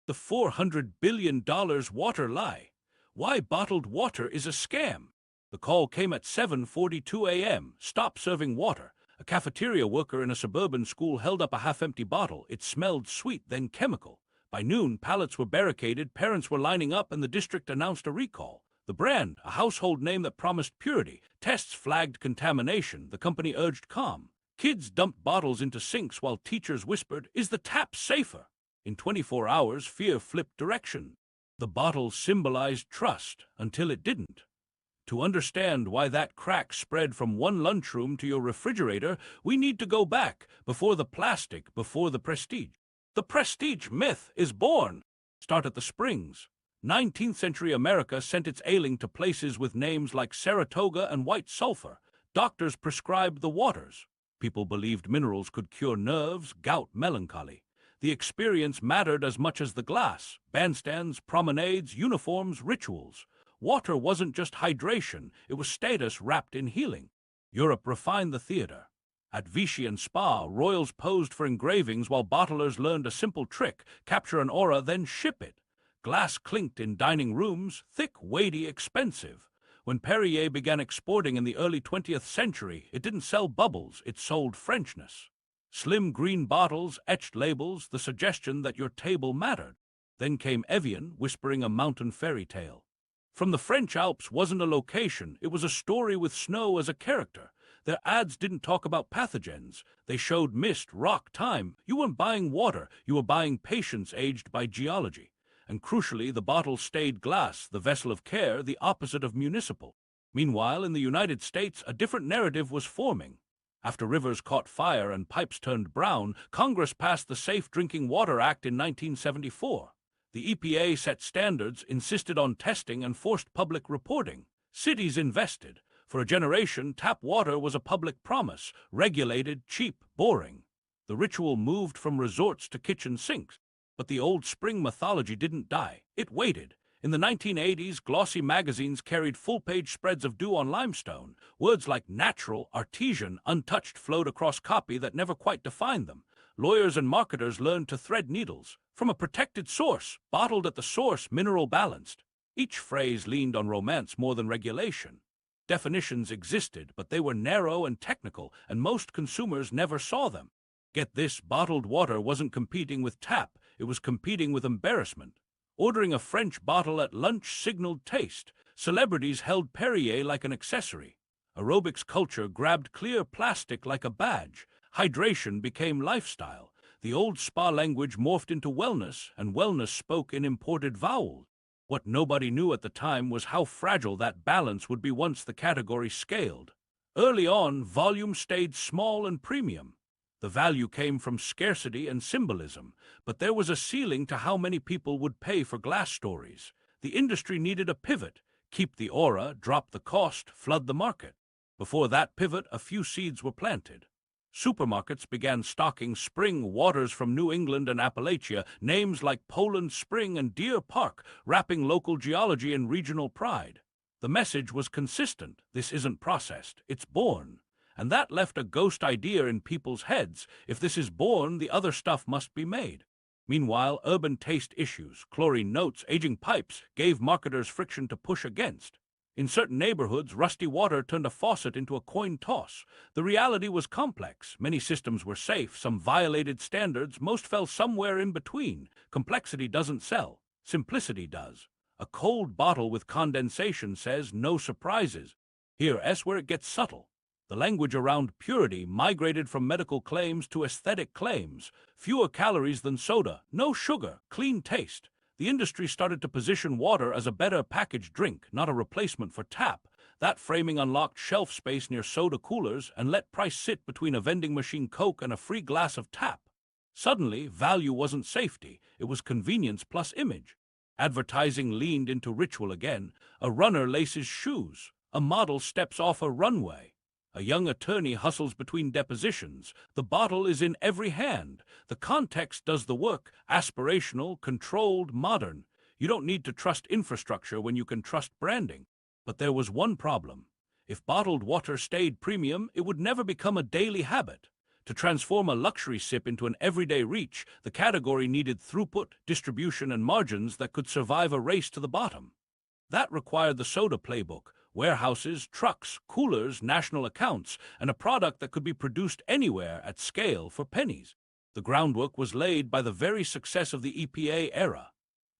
The $400 billion water lie. Why bottled water is a scam. The call came at 7:42 a.m. Stop serving water. A cafeteria worker in a suburban school held up a half-empty bottle. It smelled sweet, then chemical. By noon, pallets were barricaded, parents were lining up, and the district announced a recall. The brand, a household name that promised purity, tests flagged contamination. The company urged calm. Kids dumped bottles into sinks while teachers whispered, "Is the tap safer?" In 24 hours, fear flipped direction. The bottle symbolized trust until it didn't. To understand why that crack spread from one lunchroom to your refrigerator, we need to go back, before the plastic, before the prestige. The prestige myth is born. Start at the springs. 19th century America sent its ailing to places with names like Saratoga and White Sulphur. Doctors prescribed the waters. People believed minerals could cure nerves, gout, melancholy. The experience mattered as much as the glass. Bandstands, promenades, uniforms, rituals. Water wasn't just hydration, it was status wrapped in healing. Europe refined the theater. At Vichy and Spa, royals posed for engravings while bottlers learned a simple trick: capture an aura, then ship it. Glass clinked in dining rooms, thick, weighty, expensive. When Perrier began exporting in the early 20th century, it didn't sell bubbles, it sold Frenchness. Slim green bottles, etched labels, the suggestion that your table mattered. Then came Evian, whispering a mountain fairy tale. From the French Alps wasn't a location, it was a story with snow as a character. Their ads didn't talk about pathogens. They showed mist, rock, time. You weren't buying water, you were buying patience aged by geology. And crucially, the bottle stayed glass, the vessel of care, the opposite of municipal. Meanwhile, in the United States, a different narrative was forming. After rivers caught fire and pipes turned brown, Congress passed the Safe Drinking Water Act in 1974. The EPA set standards, insisted on testing, and forced public reporting. Cities invested. For a generation, tap water was a public promise, regulated, cheap, boring. The ritual moved from resorts to kitchen sinks. But the old spring mythology didn't die. It waited. In the 1980s, glossy magazines carried full-page spreads of dew on limestone. Words like natural, artesian, untouched flowed across copy that never quite defined them. Lawyers and marketers learned to thread needles. From a protected source, bottled at the source, mineral balanced. Each phrase leaned on romance more than regulation. Definitions existed, but they were narrow and technical, and most consumers never saw them. Get this, bottled water wasn't competing with tap, it was competing with embarrassment. Ordering a French bottle at lunch signaled taste. Celebrities held Perrier like an accessory. Aerobics culture grabbed clear plastic like a badge. Hydration became lifestyle. The old spa language morphed into wellness, and wellness spoke in imported vowels. What nobody knew at the time was how fragile that balance would be once the category scaled. Early on, volume stayed small and premium. The value came from scarcity and symbolism, but there was a ceiling to how many people would pay for glass stories. The industry needed a pivot: keep the aura, drop the cost, flood the market. Before that pivot, a few seeds were planted. Supermarkets began stocking spring waters from New England and Appalachia, names like Poland Spring and Deer Park, wrapping local geology in regional pride. The message was consistent: this isn't processed, it's born. And that left a ghost idea in people's heads: if this is born, the other stuff must be made. Meanwhile, urban taste issues, chlorine notes, aging pipes, gave marketers friction to push against. In certain neighborhoods, rusty water turned a faucet into a coin toss. The reality was complex. Many systems were safe, some violated standards, most fell somewhere in between. Complexity doesn't sell, simplicity does. A cold bottle with condensation says no surprises. Here's where it gets subtle. The language around purity migrated from medical claims to aesthetic claims. Fewer calories than soda, no sugar, clean taste. The industry started to position water as a better packaged drink, not a replacement for tap. That framing unlocked shelf space near soda coolers and let price sit between a vending machine Coke and a free glass of tap. Suddenly, value wasn't safety, it was convenience plus image. Advertising leaned into ritual again. A runner laces shoes. A model steps off a runway. A young attorney hustles between depositions. The bottle is in every hand. The context does the work: aspirational, controlled, modern. You don't need to trust infrastructure when you can trust branding. But there was one problem. If bottled water stayed premium, it would never become a daily habit. To transform a luxury sip into an everyday reach, the category needed throughput, distribution, and margins that could survive a race to the bottom. That required the soda playbook: warehouses, trucks, coolers, national accounts, and a product that could be produced anywhere at scale for pennies. The groundwork was laid by the very success of the EPA era.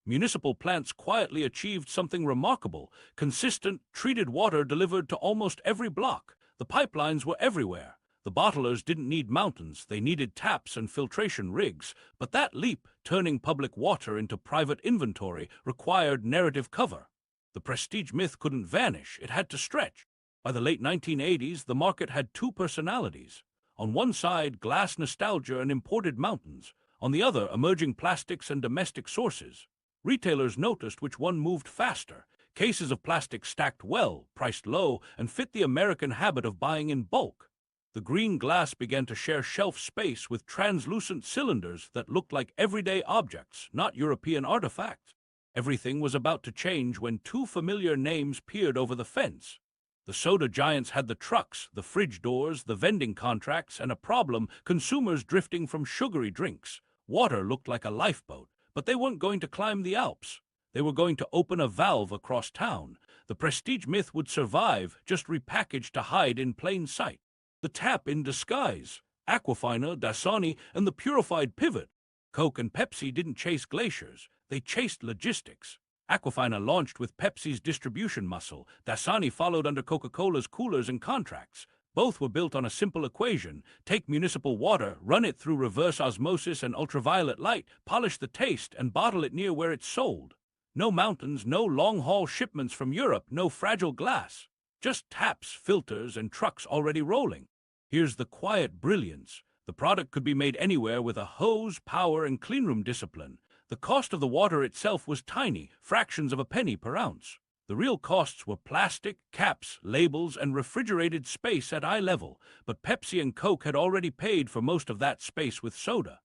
Municipal plants quietly achieved something remarkable: consistent, treated water delivered to almost every block. The pipelines were everywhere. The bottlers didn't need mountains, they needed taps and filtration rigs. But that leap, turning public water into private inventory, required narrative cover. The prestige myth couldn't vanish, it had to stretch. By the late 1980s, the market had two personalities. On one side, glass nostalgia and imported mountains. On the other, emerging plastics and domestic sources. Retailers noticed which one moved faster. Cases of plastic stacked well, priced low, and fit the American habit of buying in bulk. The green glass began to share shelf space with translucent cylinders that looked like everyday objects, not European artifacts. Everything was about to change when two familiar names peered over the fence. The soda giants had the trucks, the fridge doors, the vending contracts, and a problem: consumers drifting from sugary drinks. Water looked like a lifeboat, but they weren't going to climb the Alps. They were going to open a valve across town. The prestige myth would survive, just repackaged to hide in plain sight. The tap in disguise: Aquafina, Dasani, and the purified pivot. Coke and Pepsi didn't chase glaciers, they chased logistics. Aquafina launched with Pepsi's distribution muscle. Dasani followed under Coca-Cola's coolers and contracts. Both were built on a simple equation: take municipal water, run it through reverse osmosis and ultraviolet light, polish the taste, and bottle it near where it's sold. No mountains, no long-haul shipments from Europe, no fragile glass. Just taps, filters, and trucks already rolling. Here's the quiet brilliance: the product could be made anywhere with a hose, power, and cleanroom discipline. The cost of the water itself was tiny, fractions of a penny per ounce. The real costs were plastic, caps, labels, and refrigerated space at eye level. But Pepsi and Coke had already paid for most of that space with soda.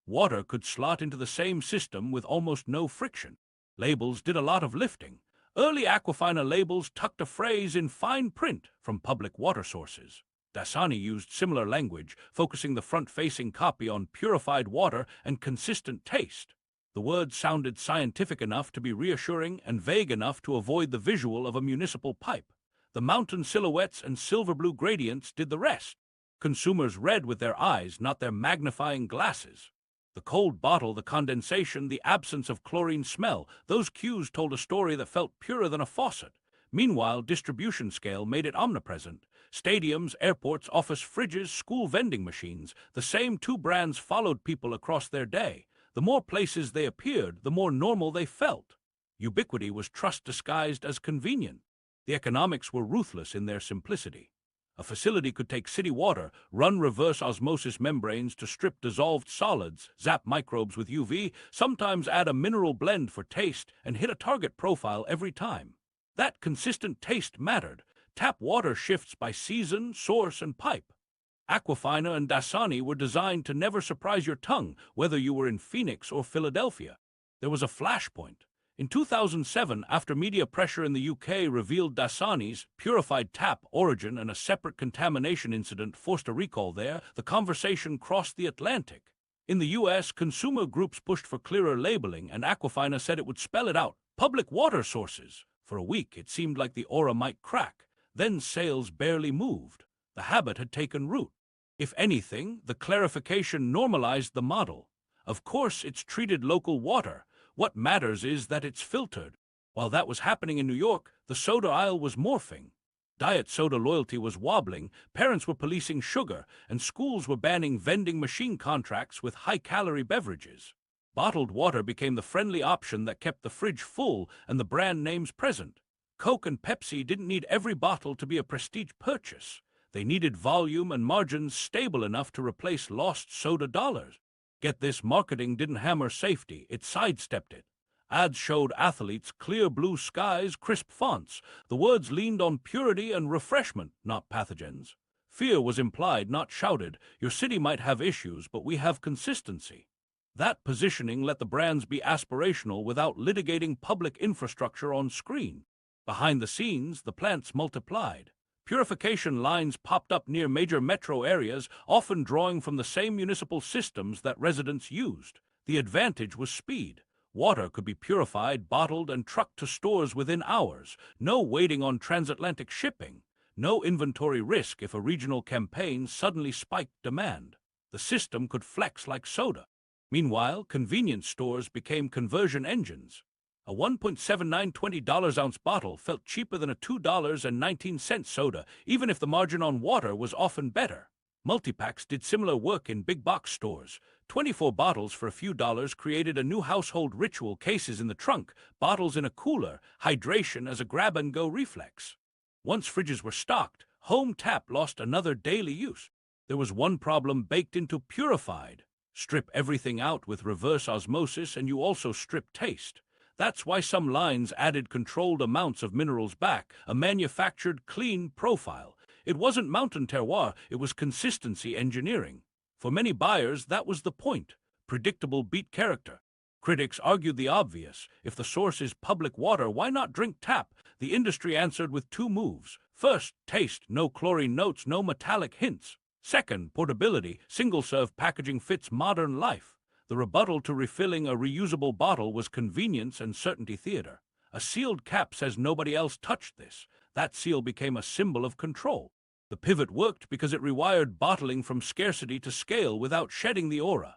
Water could slot into the same system with almost no friction. Labels did a lot of lifting. Early Aquafina labels tucked a phrase in fine print from public water sources. Dasani used similar language, focusing the front-facing copy on purified water and consistent taste. The words sounded scientific enough to be reassuring and vague enough to avoid the visual of a municipal pipe. The mountain silhouettes and silver-blue gradients did the rest. Consumers read with their eyes, not their magnifying glasses. The cold bottle, the condensation, the absence of chlorine smell, those cues told a story that felt purer than a faucet. Meanwhile, distribution scale made it omnipresent. Stadiums, airports, office fridges, school vending machines. The same two brands followed people across their day. The more places they appeared, the more normal they felt. Ubiquity was trust disguised as convenient. The economics were ruthless in their simplicity. A facility could take city water, run reverse osmosis membranes to strip dissolved solids, zap microbes with UV, sometimes add a mineral blend for taste, and hit a target profile every time. That consistent taste mattered. Tap water shifts by season, source, and pipe. Aquafina and Dasani were designed to never surprise your tongue, whether you were in Phoenix or Philadelphia. There was a flashpoint. In 2007, after media pressure in the UK revealed Dasani's purified tap origin and a separate contamination incident forced a recall there, the conversation crossed the Atlantic. In the US, consumer groups pushed for clearer labeling, and Aquafina said it would spell it out: public water sources. For a week, it seemed like the aura might crack. Then sales barely moved. The habit had taken root. If anything, the clarification normalized the model. Of course, it's treated local water. What matters is that it's filtered. While that was happening in New York, the soda aisle was morphing. Diet soda loyalty was wobbling, parents were policing sugar, and schools were banning vending machine contracts with high-calorie beverages. Bottled water became the friendly option that kept the fridge full and the brand names present. Coke and Pepsi didn't need every bottle to be a prestige purchase. They needed volume and margins stable enough to replace lost soda dollars. Get this, marketing didn't hammer safety, it sidestepped it. Ads showed athletes clear blue skies, crisp fonts. The words leaned on purity and refreshment, not pathogens. Fear was implied, not shouted. Your city might have issues, but we have consistency. That positioning let the brands be aspirational without litigating public infrastructure on screen. Behind the scenes, the plants multiplied. Purification lines popped up near major metro areas, often drawing from the same municipal systems that residents used. The advantage was speed. Water could be purified, bottled, and trucked to stores within hours. No waiting on transatlantic shipping. No inventory risk if a regional campaign suddenly spiked demand. The system could flex like soda. Meanwhile, convenience stores became conversion engines. A 1.79 $20-ounce bottle felt cheaper than a $2.19 soda, even if the margin on water was often better. Multipacks did similar work in big box stores. 24 bottles for a few dollars created a new household ritual: cases in the trunk, bottles in a cooler, hydration as a grab-and-go reflex. Once fridges were stocked, home tap lost another daily use. There was one problem baked into purified. Strip everything out with reverse osmosis and you also strip taste. That's why some lines added controlled amounts of minerals back, a manufactured clean profile. It wasn't mountain terroir, it was consistency engineering. For many buyers, that was the point. Predictable beat character. Critics argued the obvious. If the source is public water, why not drink tap? The industry answered with two moves. First, taste, no chlorine notes, no metallic hints. Second, portability, single-serve packaging fits modern life. The rebuttal to refilling a reusable bottle was convenience and certainty theater. A sealed cap says nobody else touched this. That seal became a symbol of control. The pivot worked because it rewired bottling from scarcity to scale without shedding the aura.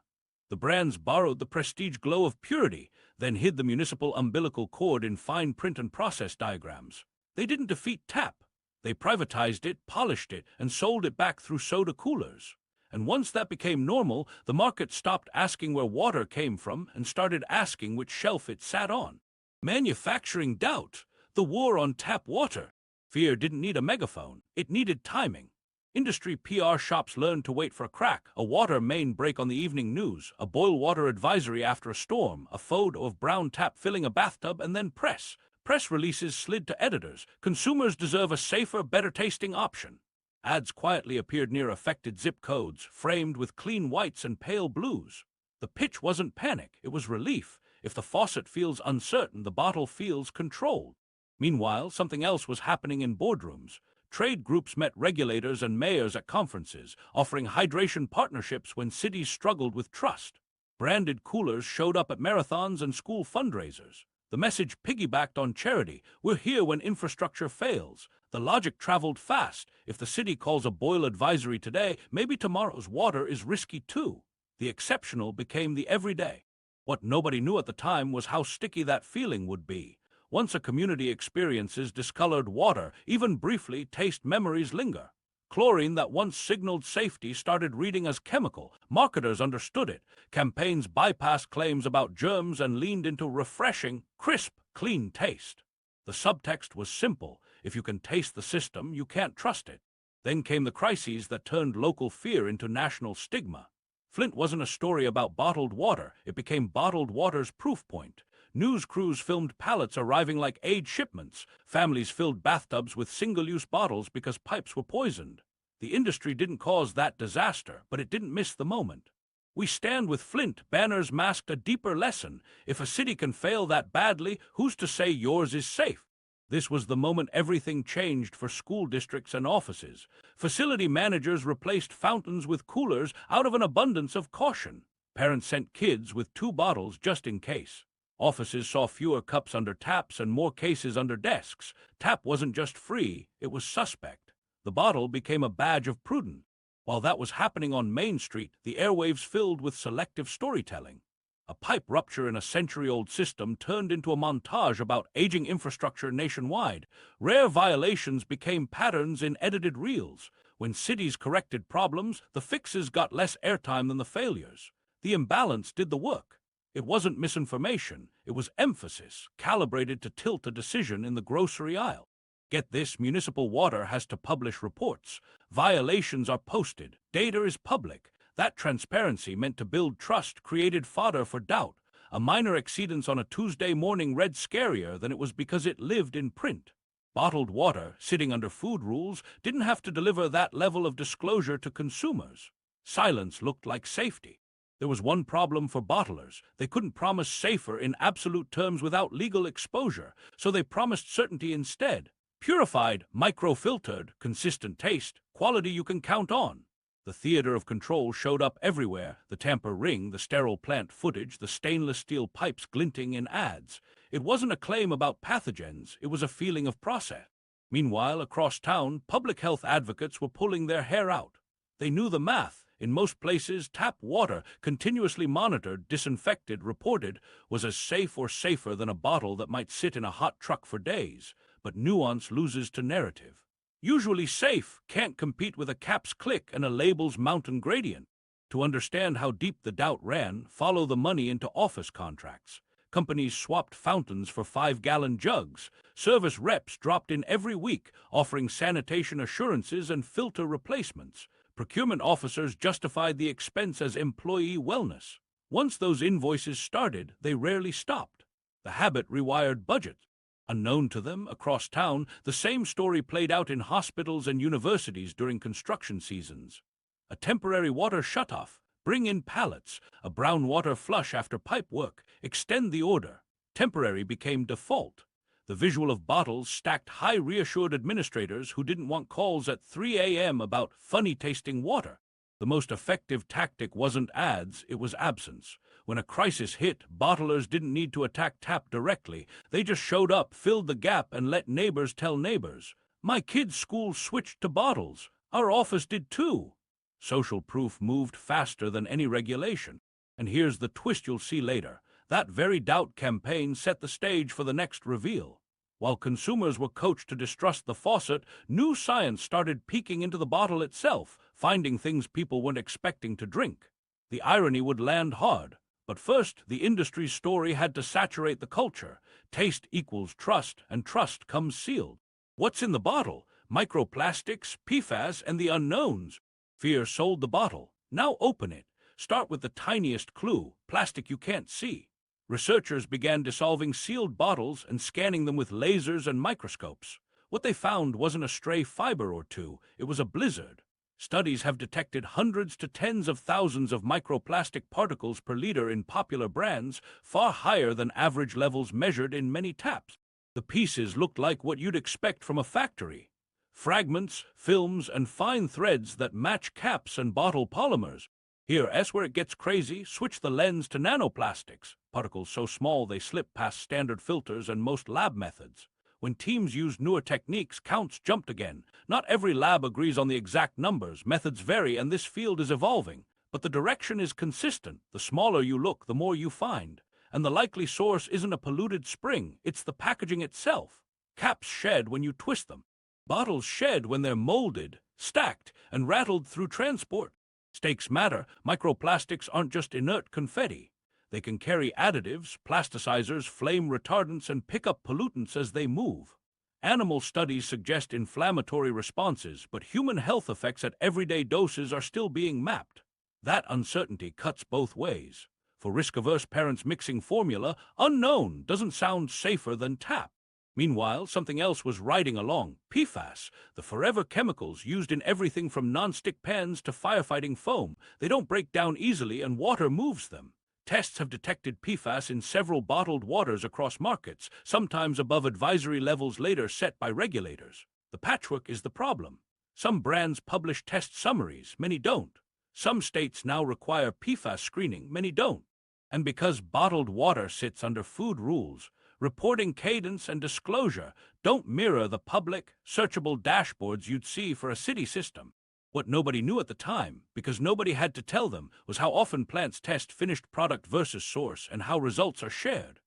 The brands borrowed the prestige glow of purity, then hid the municipal umbilical cord in fine print and process diagrams. They didn't defeat tap. They privatized it, polished it, and sold it back through soda coolers. And once that became normal, the market stopped asking where water came from and started asking which shelf it sat on. Manufacturing doubt. The war on tap water. Fear didn't need a megaphone. It needed timing. Industry PR shops learned to wait for a crack, a water main break on the evening news, a boil water advisory after a storm, a photo of brown tap filling a bathtub, and then press. Press releases slid to editors. Consumers deserve a safer, better-tasting option. Ads quietly appeared near affected zip codes, framed with clean whites and pale blues. The pitch wasn't panic, it was relief. If the faucet feels uncertain, the bottle feels controlled. Meanwhile, something else was happening in boardrooms. Trade groups met regulators and mayors at conferences, offering hydration partnerships when cities struggled with trust. Branded coolers showed up at marathons and school fundraisers. The message piggybacked on charity. We're here when infrastructure fails. The logic traveled fast. If the city calls a boil advisory today, maybe tomorrow's water is risky too. The exceptional became the everyday. What nobody knew at the time was how sticky that feeling would be. Once a community experiences discolored water, even briefly, taste memories linger. Chlorine that once signaled safety started reading as chemical. Marketers understood it. Campaigns bypassed claims about germs and leaned into refreshing, crisp, clean taste. The subtext was simple. If you can taste the system, you can't trust it. Then came the crises that turned local fear into national stigma. Flint wasn't a story about bottled water. It became bottled water's proof point. News crews filmed pallets arriving like aid shipments. Families filled bathtubs with single-use bottles because pipes were poisoned. The industry didn't cause that disaster, but it didn't miss the moment. We stand with Flint banners masked a deeper lesson. If a city can fail that badly, who's to say yours is safe? This was the moment everything changed for school districts and offices. Facility managers replaced fountains with coolers out of an abundance of caution. Parents sent kids with 2 bottles just in case. Offices saw fewer cups under taps and more cases under desks. Tap wasn't just free, it was suspect. The bottle became a badge of prudence. While that was happening on Main Street, the airwaves filled with selective storytelling. A pipe rupture in a century-old system turned into a montage about aging infrastructure nationwide. Rare violations became patterns in edited reels. When cities corrected problems, the fixes got less airtime than the failures. The imbalance did the work. It wasn't misinformation, it was emphasis, calibrated to tilt a decision in the grocery aisle. Get this, municipal water has to publish reports. Violations are posted. Data is public. That transparency meant to build trust created fodder for doubt. A minor exceedance on a Tuesday morning read scarier than it was because it lived in print. Bottled water, sitting under food rules, didn't have to deliver that level of disclosure to consumers. Silence looked like safety. There was one problem for bottlers. They couldn't promise safer in absolute terms without legal exposure, so they promised certainty instead. Purified, microfiltered, consistent taste, quality you can count on. The theater of control showed up everywhere: the tamper ring, the sterile plant footage, the stainless steel pipes glinting in ads. It wasn't a claim about pathogens, it was a feeling of process. Meanwhile, across town, public health advocates were pulling their hair out. They knew the math. In most places, tap water, continuously monitored, disinfected, reported, was as safe or safer than a bottle that might sit in a hot truck for days. But nuance loses to narrative. Usually safe can't compete with a cap's click and a label's mountain gradient. To understand how deep the doubt ran, follow the money into office contracts. Companies swapped fountains for 5-gallon jugs. Service reps dropped in every week, offering sanitation assurances and filter replacements. Procurement officers justified the expense as employee wellness. Once those invoices started, they rarely stopped. The habit rewired budgets. Unknown to them, across town, the same story played out in hospitals and universities during construction seasons. A temporary water shutoff, bring in pallets, a brown water flush after pipe work, extend the order. Temporary became default. The visual of bottles stacked high reassured administrators who didn't want calls at 3 a.m. about funny-tasting water. The most effective tactic wasn't ads, it was absence. When a crisis hit, bottlers didn't need to attack tap directly. They just showed up, filled the gap, and let neighbors tell neighbors. My kid's school switched to bottles. Our office did too. Social proof moved faster than any regulation. And here's the twist you'll see later. That very doubt campaign set the stage for the next reveal. While consumers were coached to distrust the faucet, new science started peeking into the bottle itself, finding things people weren't expecting to drink. The irony would land hard. But first, the industry's story had to saturate the culture. Taste equals trust, and trust comes sealed. What's in the bottle? Microplastics, PFAS, and the unknowns. Fear sold the bottle. Now open it. Start with the tiniest clue, plastic you can't see. Researchers began dissolving sealed bottles and scanning them with lasers and microscopes. What they found wasn't a stray fiber or two, it was a blizzard. Studies have detected hundreds to tens of thousands of microplastic particles per liter in popular brands, far higher than average levels measured in many taps. The pieces looked like what you'd expect from a factory. Fragments, films, and fine threads that match caps and bottle polymers. Here's where it gets crazy. Switch the lens to nanoplastics, particles so small they slip past standard filters and most lab methods. When teams used newer techniques, counts jumped again. Not every lab agrees on the exact numbers, methods vary, and this field is evolving. But the direction is consistent. The smaller you look, the more you find. And the likely source isn't a polluted spring, it's the packaging itself. Caps shed when you twist them. Bottles shed when they're molded, stacked, and rattled through transport. Stakes matter. Microplastics aren't just inert confetti. They can carry additives, plasticizers, flame retardants, and pick up pollutants as they move. Animal studies suggest inflammatory responses, but human health effects at everyday doses are still being mapped. That uncertainty cuts both ways. For risk-averse parents mixing formula, unknown doesn't sound safer than tap. Meanwhile, something else was riding along. PFAS, the forever chemicals used in everything from non-stick pans to firefighting foam. They don't break down easily and water moves them. Tests have detected PFAS in several bottled waters across markets, sometimes above advisory levels later set by regulators. The patchwork is the problem. Some brands publish test summaries, many don't. Some states now require PFAS screening, many don't. And because bottled water sits under food rules, reporting cadence and disclosure don't mirror the public, searchable dashboards you'd see for a city system. What nobody knew at the time, because nobody had to tell them, was how often plants test finished product versus source and how results are shared.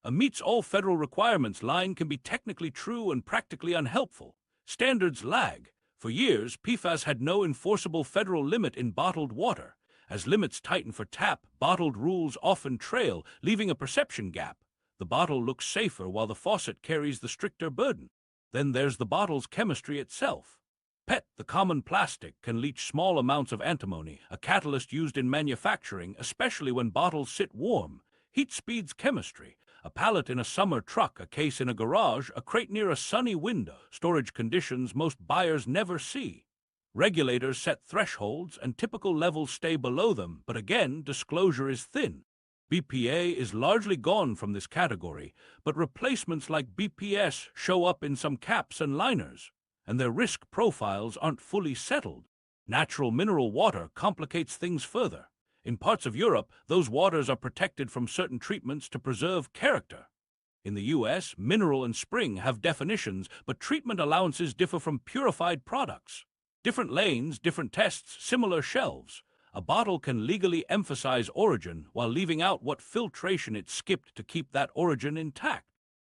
A meets all federal requirements line can be technically true and practically unhelpful. Standards lag. For years, PFAS had no enforceable federal limit in bottled water. As limits tighten for tap, bottled rules often trail, leaving a perception gap. The bottle looks safer while the faucet carries the stricter burden. Then there's the bottle's chemistry itself. PET, the common plastic, can leach small amounts of antimony, a catalyst used in manufacturing, especially when bottles sit warm. Heat speeds chemistry. A pallet in a summer truck, a case in a garage, a crate near a sunny window, storage conditions most buyers never see. Regulators set thresholds and typical levels stay below them, but again, disclosure is thin. BPA is largely gone from this category, but replacements like BPS show up in some caps and liners, and their risk profiles aren't fully settled. Natural mineral water complicates things further. In parts of Europe, those waters are protected from certain treatments to preserve character. In the US, mineral and spring have definitions, but treatment allowances differ from purified products. Different lanes, different tests, similar shelves. A bottle can legally emphasize origin while leaving out what filtration it skipped to keep that origin intact.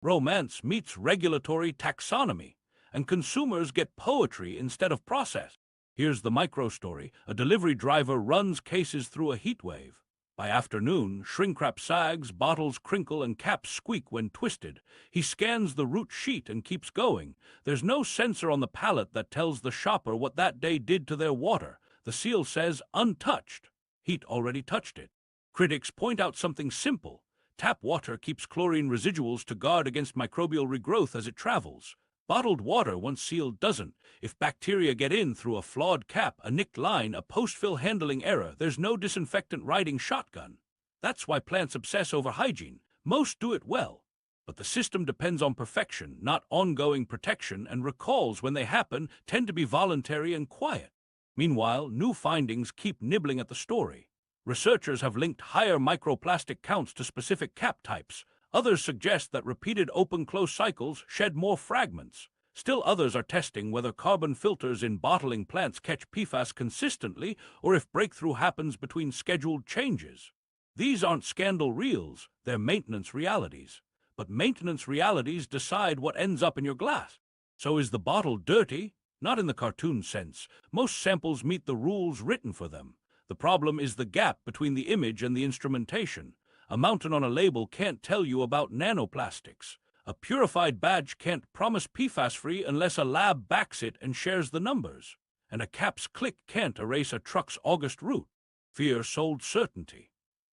Romance meets regulatory taxonomy, and consumers get poetry instead of process. Here's the micro story. A delivery driver runs cases through a heat wave. By afternoon, shrink wrap sags, bottles crinkle, and caps squeak when twisted. He scans the root sheet and keeps going. There's no sensor on the pallet that tells the shopper what that day did to their water. The seal says untouched. Heat already touched it. Critics point out something simple. Tap water keeps chlorine residuals to guard against microbial regrowth as it travels. Bottled water, once sealed, doesn't. If bacteria get in through a flawed cap, a nicked line, a post-fill handling error, there's no disinfectant riding shotgun. That's why plants obsess over hygiene. Most do it well. But the system depends on perfection, not ongoing protection, and recalls, when they happen, tend to be voluntary and quiet. Meanwhile, new findings keep nibbling at the story. Researchers have linked higher microplastic counts to specific cap types. Others suggest that repeated open-close cycles shed more fragments. Still others are testing whether carbon filters in bottling plants catch PFAS consistently or if breakthrough happens between scheduled changes. These aren't scandal reels, they're maintenance realities. But maintenance realities decide what ends up in your glass. So is the bottle dirty? Not in the cartoon sense. Most samples meet the rules written for them. The problem is the gap between the image and the instrumentation. A mountain on a label can't tell you about nanoplastics. A purified badge can't promise PFAS-free unless a lab backs it and shares the numbers. And a cap's click can't erase a truck's August route. Fear sold certainty.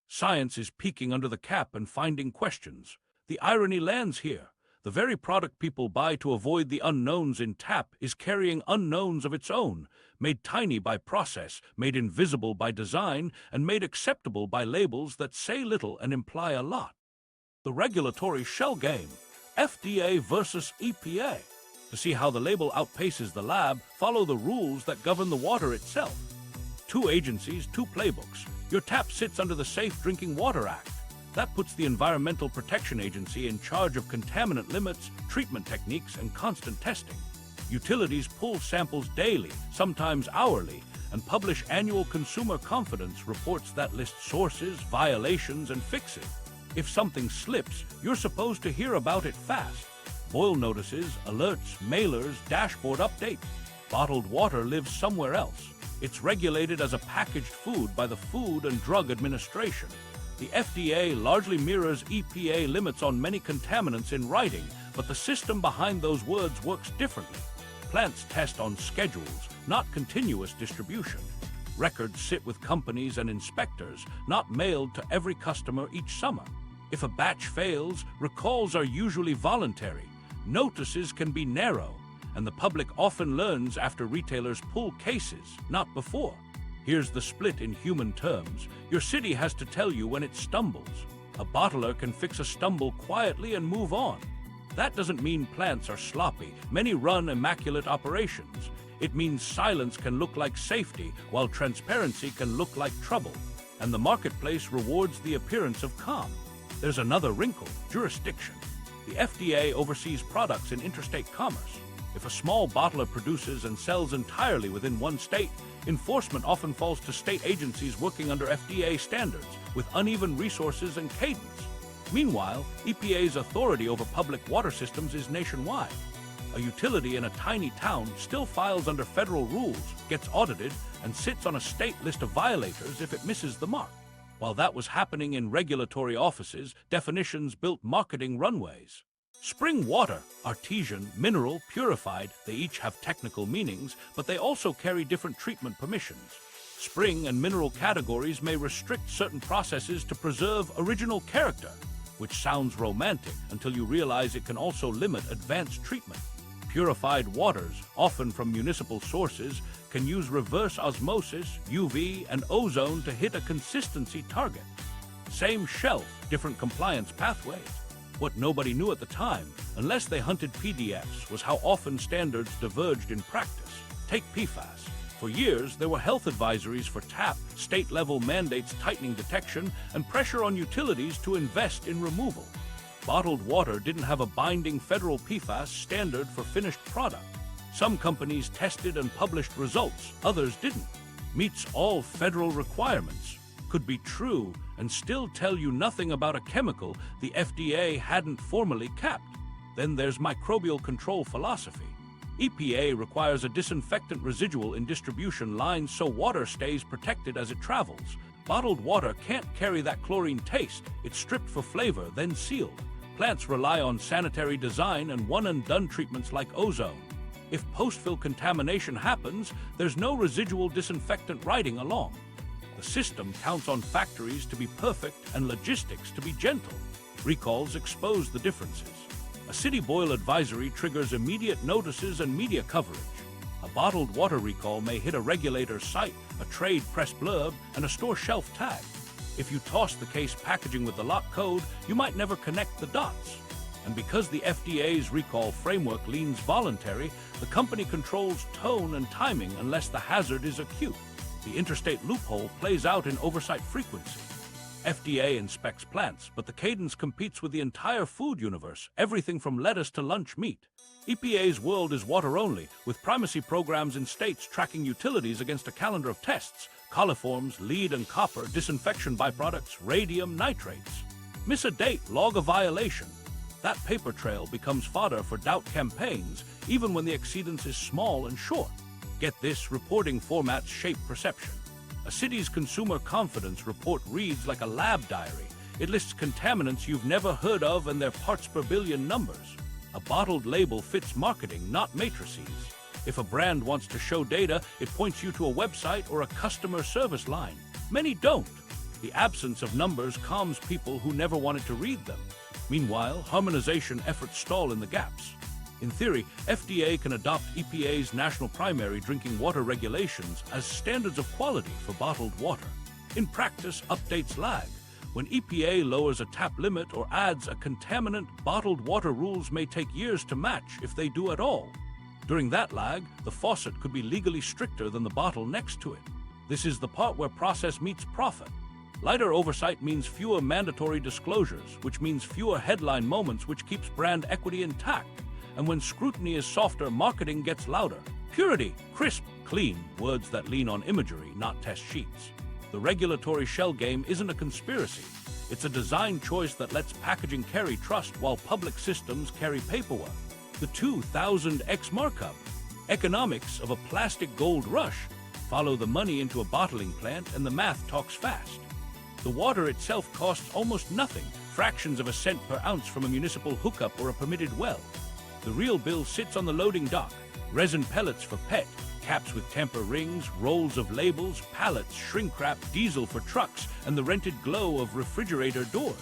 Science is peeking under the cap and finding questions. The irony lands here. The very product people buy to avoid the unknowns in tap is carrying unknowns of its own, made tiny by process, made invisible by design, and made acceptable by labels that say little and imply a lot. The regulatory shell game, FDA versus EPA. To see how the label outpaces the lab, follow the rules that govern the water itself. 2 agencies, 2 playbooks. Your tap sits under the Safe Drinking Water Act. That puts the Environmental Protection Agency in charge of contaminant limits, treatment techniques, and constant testing. Utilities pull samples daily, sometimes hourly, and publish annual consumer confidence reports that list sources, violations, and fixes. If something slips, you're supposed to hear about it fast. Boil notices, alerts, mailers, dashboard updates. Bottled water lives somewhere else. It's regulated as a packaged food by the Food and Drug Administration. The FDA largely mirrors EPA limits on many contaminants in writing, but the system behind those words works differently. Plants test on schedules, not continuous distribution. Records sit with companies and inspectors, not mailed to every customer each summer. If a batch fails, recalls are usually voluntary. Notices can be narrow, and the public often learns after retailers pull cases, not before. Here's the split in human terms. Your city has to tell you when it stumbles. A bottler can fix a stumble quietly and move on. That doesn't mean plants are sloppy. Many run immaculate operations. It means silence can look like safety, while transparency can look like trouble. And the marketplace rewards the appearance of calm. There's another wrinkle: jurisdiction. The FDA oversees products in interstate commerce. If a small bottler produces and sells entirely within one state, enforcement often falls to state agencies working under FDA standards, with uneven resources and cadence. Meanwhile, EPA's authority over public water systems is nationwide. A utility in a tiny town still files under federal rules, gets audited, and sits on a state list of violators if it misses the mark. While that was happening in regulatory offices, definitions built marketing runways. Spring water, artesian, mineral, purified, they each have technical meanings, but they also carry different treatment permissions. Spring and mineral categories may restrict certain processes to preserve original character, which sounds romantic until you realize it can also limit advanced treatment. Purified waters, often from municipal sources, can use reverse osmosis, UV, and ozone to hit a consistency target. Same shelf, different compliance pathways. What nobody knew at the time, unless they hunted PDFs, was how often standards diverged in practice. Take PFAS. For years, there were health advisories for tap, state-level mandates tightening detection, and pressure on utilities to invest in removal. Bottled water didn't have a binding federal PFAS standard for finished product. Some companies tested and published results, others didn't. Meets all federal requirements. Could be true and still tell you nothing about a chemical the FDA hadn't formally capped. Then there's microbial control philosophy. EPA requires a disinfectant residual in distribution lines so water stays protected as it travels. Bottled water can't carry that chlorine taste. It's stripped for flavor, then sealed. Plants rely on sanitary design and one-and-done treatments like ozone. If post-fill contamination happens, there's no residual disinfectant riding along. The system counts on factories to be perfect and logistics to be gentle. Recalls expose the differences. A city boil advisory triggers immediate notices and media coverage. A bottled water recall may hit a regulator's site, a trade press blurb, and a store shelf tag. If you toss the case packaging with the lock code, you might never connect the dots. And because the FDA's recall framework leans voluntary, the company controls tone and timing unless the hazard is acute. The interstate loophole plays out in oversight frequency. FDA inspects plants, but the cadence competes with the entire food universe, everything from lettuce to lunch meat. EPA's world is water only, with primacy programs in states tracking utilities against a calendar of tests: coliforms, lead and copper, disinfection byproducts, radium, nitrates. Miss a date, log a violation. That paper trail becomes fodder for doubt campaigns, even when the exceedance is small and short. Get this, reporting formats shape perception. A city's consumer confidence report reads like a lab diary. It lists contaminants you've never heard of and their parts per billion numbers. A bottled label fits marketing, not matrices. If a brand wants to show data, it points you to a website or a customer service line. Many don't. The absence of numbers calms people who never wanted to read them. Meanwhile, harmonization efforts stall in the gaps. In theory, FDA can adopt EPA's national primary drinking water regulations as standards of quality for bottled water. In practice, updates lag. When EPA lowers a tap limit or adds a contaminant, bottled water rules may take years to match if they do at all. During that lag, the faucet could be legally stricter than the bottle next to it. This is the part where process meets profit. Lighter oversight means fewer mandatory disclosures, which means fewer headline moments, which keeps brand equity intact. And when scrutiny is softer, marketing gets louder. Purity, crisp, clean, words that lean on imagery, not test sheets. The regulatory shell game isn't a conspiracy. It's a design choice that lets packaging carry trust while public systems carry paperwork. The 2000x markup. Economics of a plastic gold rush. Follow the money into a bottling plant and the math talks fast. The water itself costs almost nothing, fractions of a cent per ounce from a municipal hookup or a permitted well. The real bill sits on the loading dock. Resin pellets for PET, caps with temper rings, rolls of labels, pallets, shrink wrap, diesel for trucks, and the rented glow of refrigerator doors.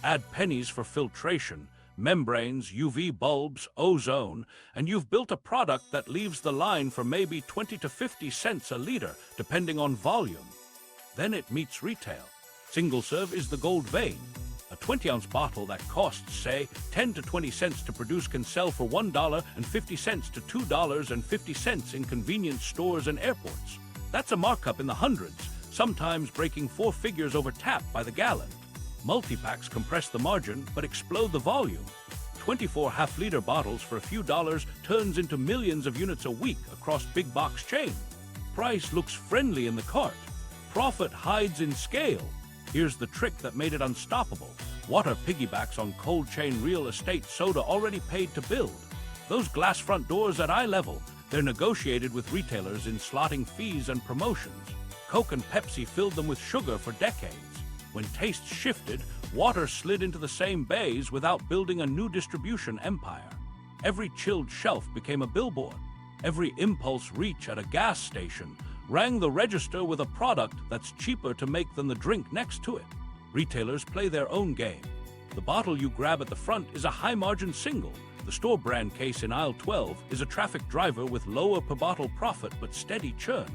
Add pennies for filtration, membranes, UV bulbs, ozone, and you've built a product that leaves the line for maybe 20 to 50 cents a liter, depending on volume. Then it meets retail. Single serve is the gold vein. A 20-ounce bottle that costs, say, 10 to 20 cents to produce can sell for $1.50 to $2.50 in convenience stores and airports. That's a markup in the hundreds, sometimes breaking four figures over tap by the gallon. Multi-packs compress the margin but explode the volume. 24 half-liter bottles for a few dollars turns into millions of units a week across big box chain. Price looks friendly in the cart. Profit hides in scale. Here's the trick that made it unstoppable. Water piggybacks on cold chain real estate soda already paid to build. Those glass front doors at eye level, they're negotiated with retailers in slotting fees and promotions. Coke and Pepsi filled them with sugar for decades. When tastes shifted, water slid into the same bays without building a new distribution empire. Every chilled shelf became a billboard. Every impulse reach at a gas station rang the register with a product that's cheaper to make than the drink next to it. Retailers play their own game. The bottle you grab at the front is a high-margin single. The store brand case in aisle 12 is a traffic driver with lower per bottle profit but steady churn.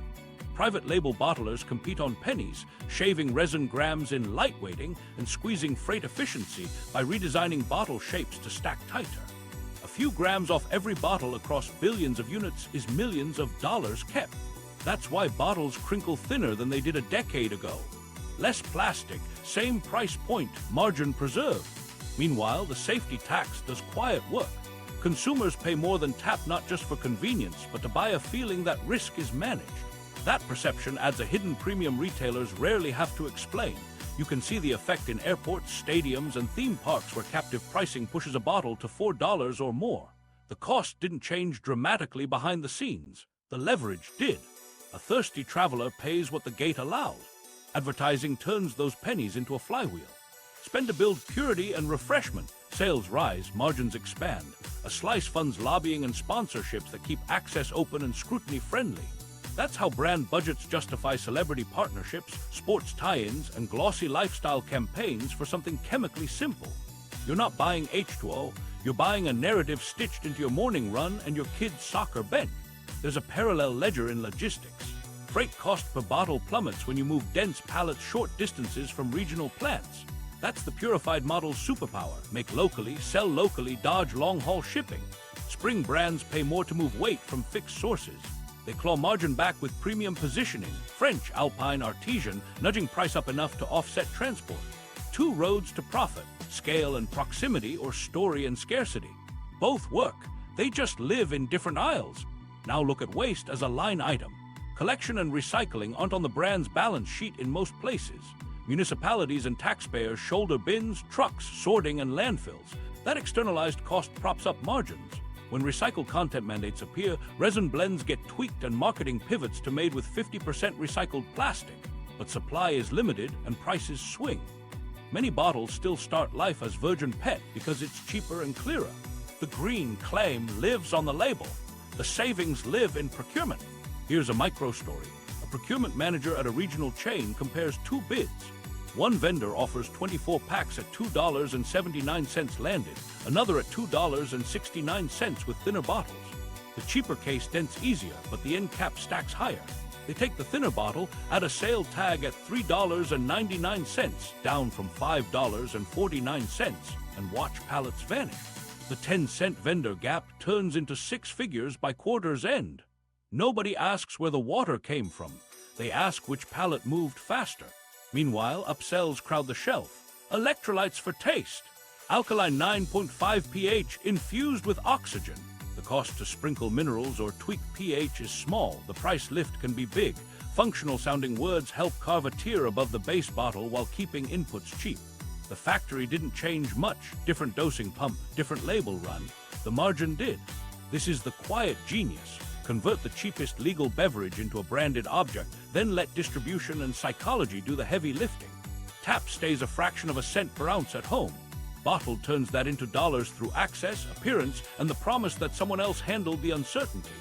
Private label bottlers compete on pennies, shaving resin grams in lightweighting and squeezing freight efficiency by redesigning bottle shapes to stack tighter. A few grams off every bottle across billions of units is millions of dollars kept. That's why bottles crinkle thinner than they did a decade ago. Less plastic, same price point, margin preserved. Meanwhile, the safety tax does quiet work. Consumers pay more than tap not just for convenience, but to buy a feeling that risk is managed. That perception adds a hidden premium retailers rarely have to explain. You can see the effect in airports, stadiums, and theme parks where captive pricing pushes a bottle to $4 or more. The cost didn't change dramatically behind the scenes. The leverage did. A thirsty traveler pays what the gate allows. Advertising turns those pennies into a flywheel. Spend to build purity and refreshment. Sales rise, margins expand. A slice funds lobbying and sponsorships that keep access open and scrutiny friendly. That's how brand budgets justify celebrity partnerships, sports tie-ins, and glossy lifestyle campaigns for something chemically simple. You're not buying H2O, you're buying a narrative stitched into your morning run and your kid's soccer bench. There's a parallel ledger in logistics. Freight cost per bottle plummets when you move dense pallets short distances from regional plants. That's the purified model's superpower. Make locally, sell locally, dodge long-haul shipping. Spring brands pay more to move weight from fixed sources. They claw margin back with premium positioning, French, Alpine, Artesian, nudging price up enough to offset transport. Two roads to profit, scale and proximity or story and scarcity. Both work, they just live in different aisles. Now look at waste as a line item. Collection and recycling aren't on the brand's balance sheet in most places. Municipalities and taxpayers shoulder bins, trucks, sorting, and landfills. That externalized cost props up margins. When recycled content mandates appear, resin blends get tweaked and marketing pivots to made with 50% recycled plastic. But supply is limited and prices swing. Many bottles still start life as virgin PET because it's cheaper and clearer. The green claim lives on the label. The savings live in procurement. Here's a micro story. A procurement manager at a regional chain compares two bids. One vendor offers 24 packs at $2.79 landed, another at $2.69 with thinner bottles. The cheaper case dents easier, but the end cap stacks higher. They take the thinner bottle, add a sale tag at $3.99, down from $5.49, and watch pallets vanish. The 10-cent vendor gap turns into six figures by quarter's end. Nobody asks where the water came from. They ask which pallet moved faster. Meanwhile, upsells crowd the shelf. Electrolytes for taste. Alkaline 9.5 pH infused with oxygen. The cost to sprinkle minerals or tweak pH is small. The price lift can be big. Functional-sounding words help carve a tier above the base bottle while keeping inputs cheap. The factory didn't change much. Different dosing pump, different label run. The margin did. This is the quiet genius. Convert the cheapest legal beverage into a branded object, then let distribution and psychology do the heavy lifting. Tap stays a fraction of a cent per ounce at home. Bottle turns that into dollars through access, appearance, and the promise that someone else handled the uncertainty.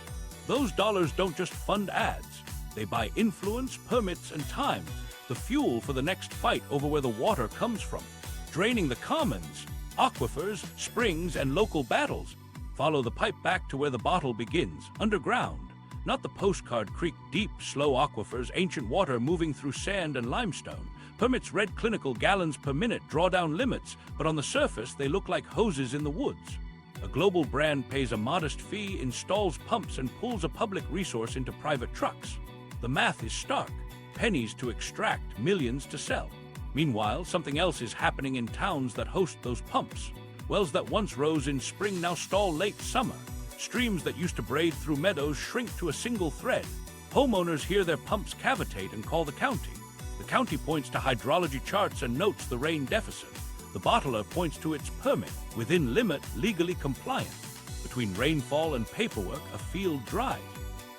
Those dollars don't just fund ads. They buy influence, permits, and time, the fuel for the next fight over where the water comes from. Draining the commons, aquifers, springs, and local battles. Follow the pipe back to where the bottle begins, underground. Not the postcard creek deep, slow aquifers, ancient water moving through sand and limestone. Permits read clinical gallons per minute, drawdown limits, but on the surface they look like hoses in the woods. A global brand pays a modest fee, installs pumps, and pulls a public resource into private trucks. The math is stark. Pennies to extract, millions to sell. Meanwhile, something else is happening in towns that host those pumps. Wells that once rose in spring now stall late summer. Streams that used to braid through meadows shrink to a single thread. Homeowners hear their pumps cavitate and call the county. The county points to hydrology charts and notes the rain deficit. The bottler points to its permit, within limit, legally compliant. Between rainfall and paperwork, a field dries.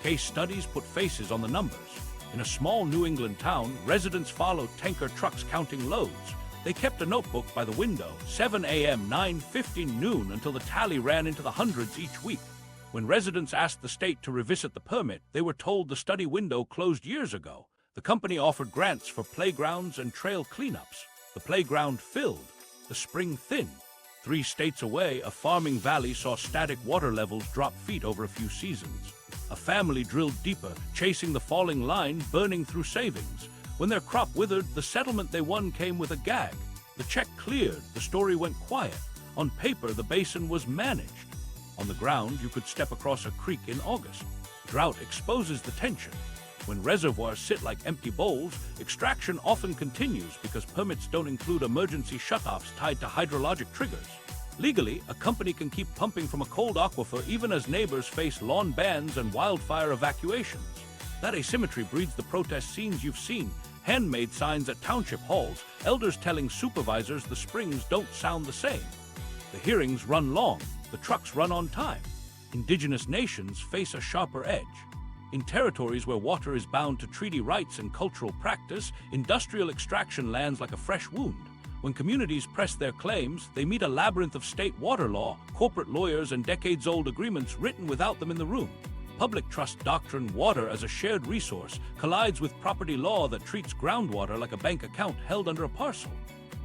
Case studies put faces on the numbers. In a small New England town, residents followed tanker trucks counting loads. They kept a notebook by the window, 7 a.m., 9:50 noon, until the tally ran into the hundreds each week. When residents asked the state to revisit the permit, they were told the study window closed years ago. The company offered grants for playgrounds and trail cleanups. The playground filled, the spring thinned. 3 states away, a farming valley saw static water levels drop feet over a few seasons. A family drilled deeper, chasing the falling line, burning through savings. When their crop withered, the settlement they won came with a gag. The check cleared, the story went quiet. On paper, the basin was managed. On the ground, you could step across a creek in August. Drought exposes the tension. When reservoirs sit like empty bowls, extraction often continues because permits don't include emergency shutoffs tied to hydrologic triggers. Legally, a company can keep pumping from a cold aquifer even as neighbors face lawn bans and wildfire evacuations. That asymmetry breeds the protest scenes you've seen. Handmade signs at township halls, elders telling supervisors the springs don't sound the same. The hearings run long, the trucks run on time. Indigenous nations face a sharper edge. In territories where water is bound to treaty rights and cultural practice, industrial extraction lands like a fresh wound. When communities press their claims, they meet a labyrinth of state water law, corporate lawyers, and decades-old agreements written without them in the room. Public trust doctrine, water as a shared resource, collides with property law that treats groundwater like a bank account held under a parcel.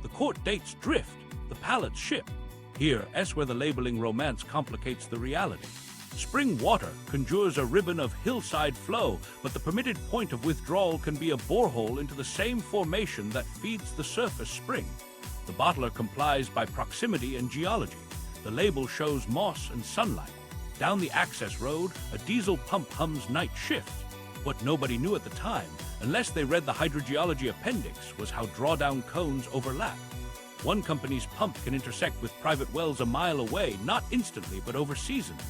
The court dates drift, the pallets ship. Here, where the labeling romance complicates the reality. Spring water conjures a ribbon of hillside flow, but the permitted point of withdrawal can be a borehole into the same formation that feeds the surface spring. The bottler complies by proximity and geology. The label shows moss and sunlight. Down the access road, a diesel pump hums night shift. What nobody knew at the time, unless they read the hydrogeology appendix, was how drawdown cones overlap. One company's pump can intersect with private wells a mile away, not instantly, but over seasons.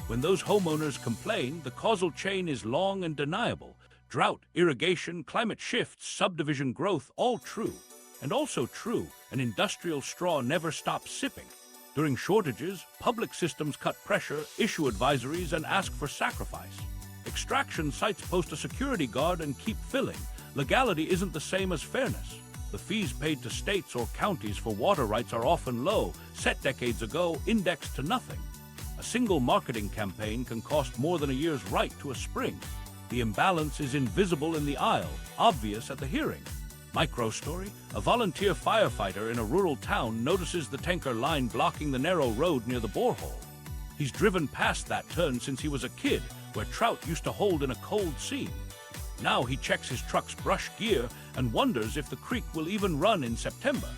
When those homeowners complain, the causal chain is long and deniable. Drought, irrigation, climate shifts, subdivision growth, all true. And also true, an industrial straw never stops sipping. During shortages, public systems cut pressure, issue advisories, and ask for sacrifice. Extraction sites post a security guard and keep filling. Legality isn't the same as fairness. The fees paid to states or counties for water rights are often low, set decades ago, indexed to nothing. A single marketing campaign can cost more than a year's right to a spring. The imbalance is invisible in the aisle, obvious at the hearing. Micro story: a volunteer firefighter in a rural town notices the tanker line blocking the narrow road near the borehole. He's driven past that turn since he was a kid, where trout used to hold in a cold seam. Now he checks his truck's brush gear and wonders if the creek will even run in September.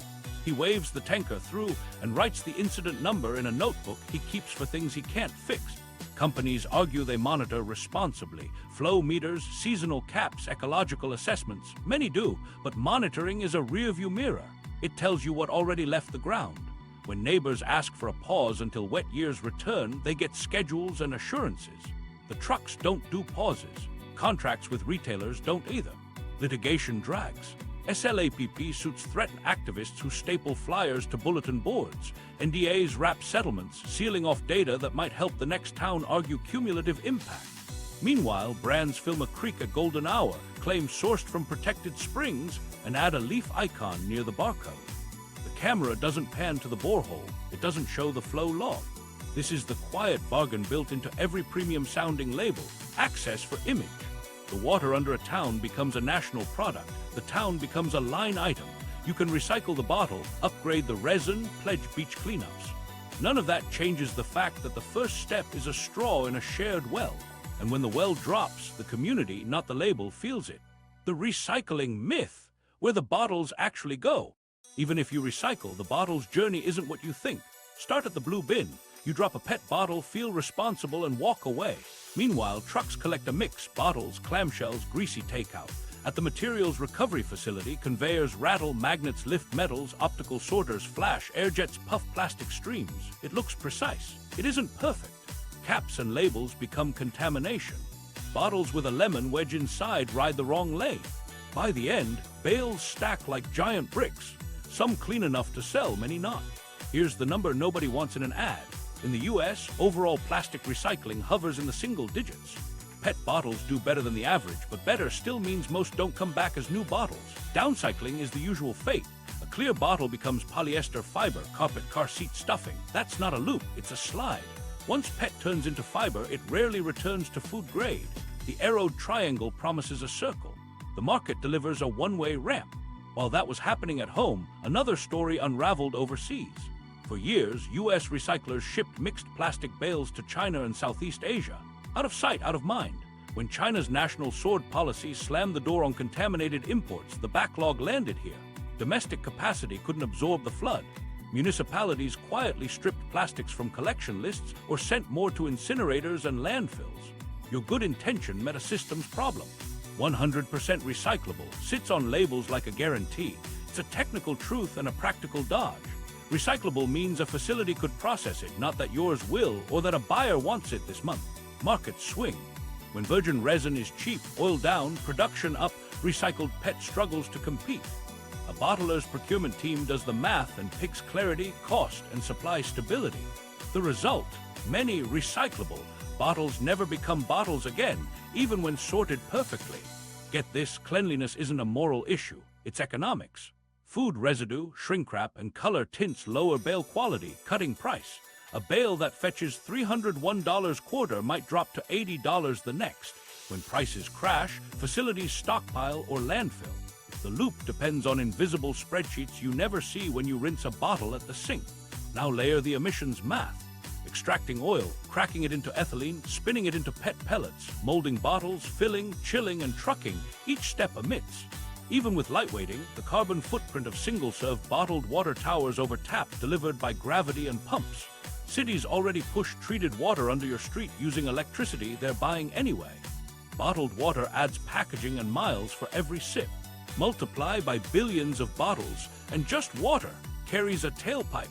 He waves the tanker through and writes the incident number in a notebook he keeps for things he can't fix. Companies argue they monitor responsibly. Flow meters, seasonal caps, ecological assessments. Many do, but monitoring is a rearview mirror. It tells you what already left the ground. When neighbors ask for a pause until wet years return, they get schedules and assurances. The trucks don't do pauses. Contracts with retailers don't either. Litigation drags. SLAPP suits threaten activists who staple flyers to bulletin boards. NDAs wrap settlements, sealing off data that might help the next town argue cumulative impact. Meanwhile, brands film a creek a golden hour, claim sourced from protected springs, and add a leaf icon near the barcode. The camera doesn't pan to the borehole. It doesn't show the flow log. This is the quiet bargain built into every premium-sounding label: access for image. The water under a town becomes a national product. The town becomes a line item. You can recycle the bottle, upgrade the resin, pledge beach cleanups. None of that changes the fact that the first step is a straw in a shared well. And when the well drops, the community, not the label, feels it. The recycling myth, where the bottles actually go. Even if you recycle, the bottle's journey isn't what you think. Start at the blue bin. You drop a PET bottle, feel responsible, and walk away. Meanwhile, trucks collect a mix: bottles, clamshells, greasy takeout. At the materials recovery facility, conveyors rattle, magnets lift metals, optical sorters flash, air jets puff plastic streams. It looks precise. It isn't perfect. Caps and labels become contamination. Bottles with a lemon wedge inside ride the wrong lane. By the end, bales stack like giant bricks. Some clean enough to sell, many not. Here's the number nobody wants in an ad. In the US, overall plastic recycling hovers in the single digits. PET bottles do better than the average, but better still means most don't come back as new bottles. Downcycling is the usual fate. A clear bottle becomes polyester fiber, carpet, car seat stuffing. That's not a loop, it's a slide. Once PET turns into fiber, it rarely returns to food grade. The arrowed triangle promises a circle. The market delivers a one-way ramp. While that was happening at home, another story unraveled overseas. For years, US recyclers shipped mixed plastic bales to China and Southeast Asia. Out of sight, out of mind. When China's national sword policy slammed the door on contaminated imports, the backlog landed here. Domestic capacity couldn't absorb the flood. Municipalities quietly stripped plastics from collection lists or sent more to incinerators and landfills. Your good intention met a systems problem. 100% recyclable sits on labels like a guarantee. It's a technical truth and a practical dodge. Recyclable means a facility could process it, not that yours will or that a buyer wants it this month. Markets swing. When virgin resin is cheap, oil down, production up, recycled PET struggles to compete. A bottler's procurement team does the math and picks clarity, cost, and supply stability. The result, many recyclable bottles never become bottles again, even when sorted perfectly. Get this, cleanliness isn't a moral issue, it's economics. Food residue, shrink wrap, and color tints lower bale quality, cutting price. A bale that fetches $301 quarter might drop to $80 the next. When prices crash, facilities stockpile or landfill. The loop depends on invisible spreadsheets you never see when you rinse a bottle at the sink. Now layer the emissions math. Extracting oil, cracking it into ethylene, spinning it into PET pellets, molding bottles, filling, chilling, and trucking, each step emits. Even with lightweighting, the carbon footprint of single-serve bottled water towers over tap delivered by gravity and pumps. Cities already push treated water under your street using electricity they're buying anyway. Bottled water adds packaging and miles for every sip. Multiply by billions of bottles, and just water carries a tailpipe.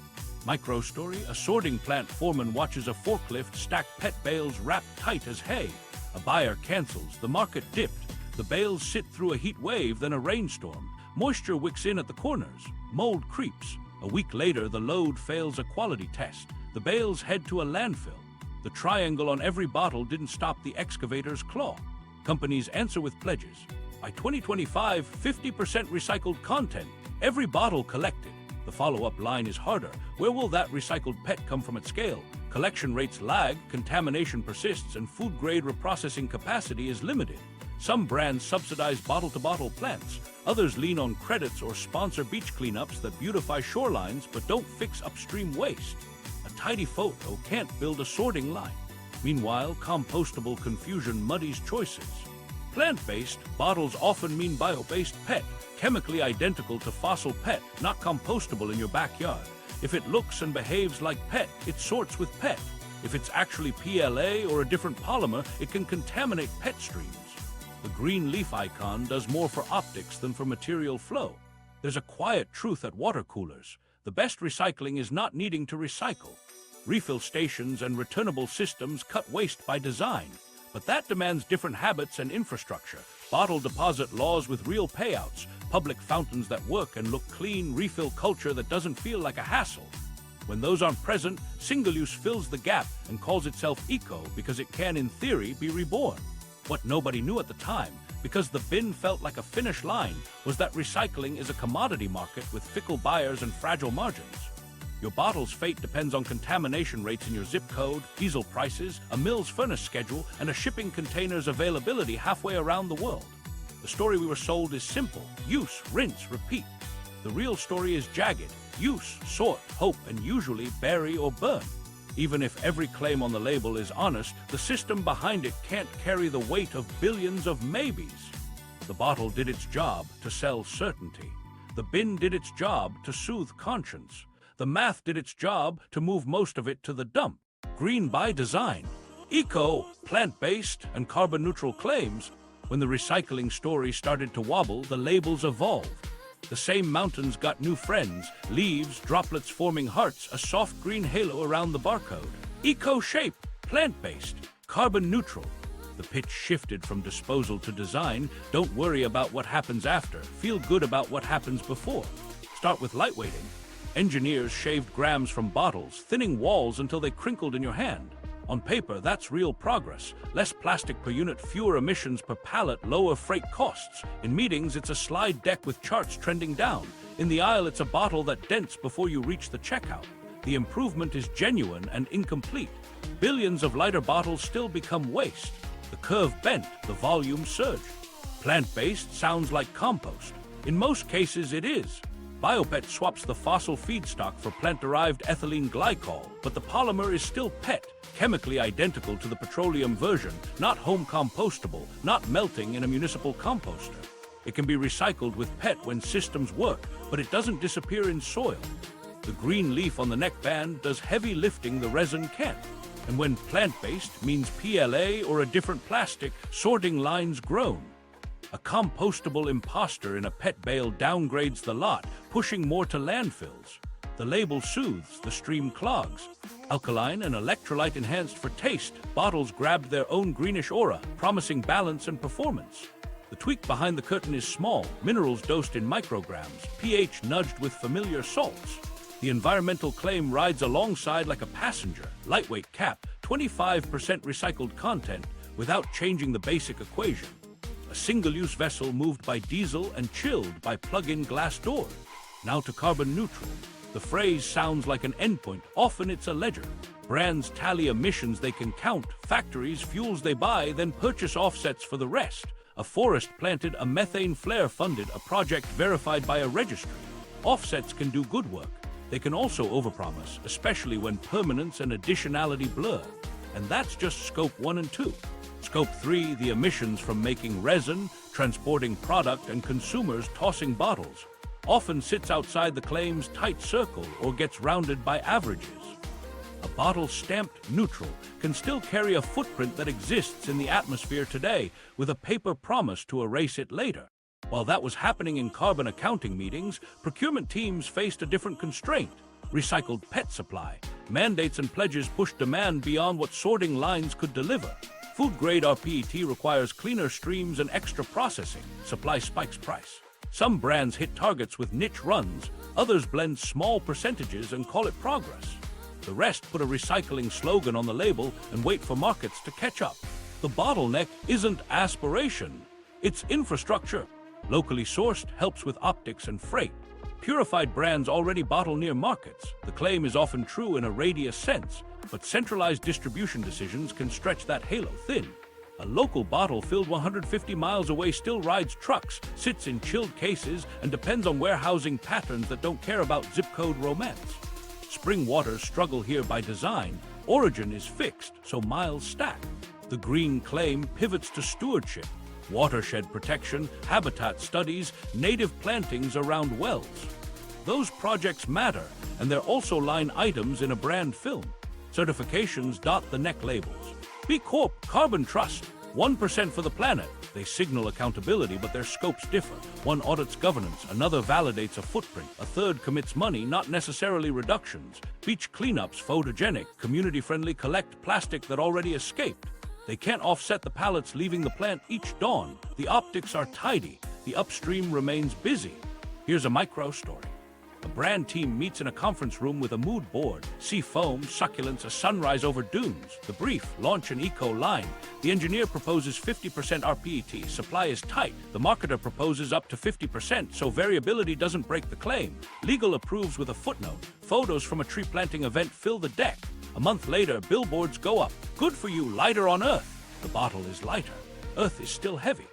Microstory, a sorting plant foreman watches a forklift stack PET bales wrapped tight as hay. A buyer cancels, the market dipped. The bales sit through a heat wave, then a rainstorm. Moisture wicks in at the corners. Mold creeps. A week later, the load fails a quality test. The bales head to a landfill. The triangle on every bottle didn't stop the excavator's claw. Companies answer with pledges. By 2025, 50% recycled content. Every bottle collected. The follow-up line is harder. Where will that recycled PET come from at scale? Collection rates lag, contamination persists, and food-grade reprocessing capacity is limited. Some brands subsidize bottle-to-bottle plants. Others lean on credits or sponsor beach cleanups that beautify shorelines but don't fix upstream waste. A tidy photo can't build a sorting line. Meanwhile, compostable confusion muddies choices. Plant-based bottles often mean bio-based PET, chemically identical to fossil PET, not compostable in your backyard. If it looks and behaves like PET, it sorts with PET. If it's actually PLA or a different polymer, it can contaminate PET streams. The green leaf icon does more for optics than for material flow. There's a quiet truth at water coolers. The best recycling is not needing to recycle. Refill stations and returnable systems cut waste by design. But that demands different habits and infrastructure. Bottle deposit laws with real payouts, public fountains that work and look clean, refill culture that doesn't feel like a hassle. When those aren't present, single-use fills the gap and calls itself eco because it can, in theory, be reborn. What nobody knew at the time, because the bin felt like a finish line, was that recycling is a commodity market with fickle buyers and fragile margins. Your bottle's fate depends on contamination rates in your zip code, diesel prices, a mill's furnace schedule, and a shipping container's availability halfway around the world. The story we were sold is simple: use, rinse, repeat. The real story is jagged: use, sort, hope, and usually bury or burn. Even if every claim on the label is honest, the system behind it can't carry the weight of billions of maybes. The bottle did its job to sell certainty. The bin did its job to soothe conscience. The math did its job to move most of it to the dump. Green by design. Eco, plant-based, and carbon-neutral claims. When the recycling story started to wobble, the labels evolved. The same mountains got new friends: leaves, droplets forming hearts, a soft green halo around the barcode. Eco-shape, plant-based, carbon-neutral. The pitch shifted from disposal to design. Don't worry about what happens after. Feel good about what happens before. Start with lightweighting. Engineers shaved grams from bottles, thinning walls until they crinkled in your hand. On paper, that's real progress. Less plastic per unit, fewer emissions per pallet, lower freight costs. In meetings, it's a slide deck with charts trending down. In the aisle, it's a bottle that dents before you reach the checkout. The improvement is genuine and incomplete. Billions of lighter bottles still become waste. The curve bent, the volume surged. Plant-based sounds like compost. In most cases, it is. BioPET swaps the fossil feedstock for plant-derived ethylene glycol, but the polymer is still PET, chemically identical to the petroleum version, not home compostable, not melting in a municipal composter. It can be recycled with PET when systems work, but it doesn't disappear in soil. The green leaf on the neckband does heavy lifting the resin can't. And when plant-based means PLA or a different plastic, sorting lines groan. A compostable imposter in a PET bale downgrades the lot, pushing more to landfills. The label soothes, the stream clogs. Alkaline and electrolyte enhanced for taste, bottles grabbed their own greenish aura, promising balance and performance. The tweak behind the curtain is small, minerals dosed in micrograms, pH nudged with familiar salts. The environmental claim rides alongside like a passenger, lightweight cap, 25% recycled content, without changing the basic equation. A single-use vessel moved by diesel and chilled by plug-in glass door. Now to carbon neutral. The phrase sounds like an endpoint, often it's a ledger. Brands tally emissions they can count, factories fuels they buy, then purchase offsets for the rest. A forest planted, a methane flare funded, a project verified by a registry. Offsets can do good work. They can also overpromise, especially when permanence and additionality blur. And that's just scope 1 and 2. Scope 3, the emissions from making resin, transporting product, and consumers tossing bottles, often sits outside the claim's tight circle or gets rounded by averages. A bottle stamped neutral can still carry a footprint that exists in the atmosphere today, with a paper promise to erase it later. While that was happening in carbon accounting meetings, procurement teams faced a different constraint: recycled PET supply. Mandates and pledges pushed demand beyond what sorting lines could deliver. Food-grade rPET requires cleaner streams and extra processing. Supply spikes price. Some brands hit targets with niche runs, others blend small percentages and call it progress. The rest put a recycling slogan on the label and wait for markets to catch up. The bottleneck isn't aspiration, it's infrastructure. Locally sourced helps with optics and freight. Purified brands already bottle near markets. The claim is often true in a radius sense, but centralized distribution decisions can stretch that halo thin. A local bottle filled 150 miles away still rides trucks, sits in chilled cases, and depends on warehousing patterns that don't care about zip code romance. Spring waters struggle here by design. Origin is fixed, so miles stack. The green claim pivots to stewardship. Watershed protection, habitat studies, native plantings around wells. Those projects matter, and they're also line items in a brand film. Certifications dot the neck labels. B Corp, Carbon Trust, 1% for the planet. They signal accountability, but their scopes differ. One audits governance, another validates a footprint, a third commits money, not necessarily reductions. Beach cleanups, photogenic, community-friendly, collect plastic that already escaped. They can't offset the pallets leaving the plant each dawn. The optics are tidy. The upstream remains busy. Here's a micro story. A brand team meets in a conference room with a mood board. Sea foam, succulents, a sunrise over dunes. The brief: launch an eco line. The engineer proposes 50% rPET. Supply is tight. The marketer proposes up to 50%, so variability doesn't break the claim. Legal approves with a footnote. Photos from a tree planting event fill the deck. A month later, billboards go up. Good for you, lighter on Earth. The bottle is lighter. Earth is still heavy.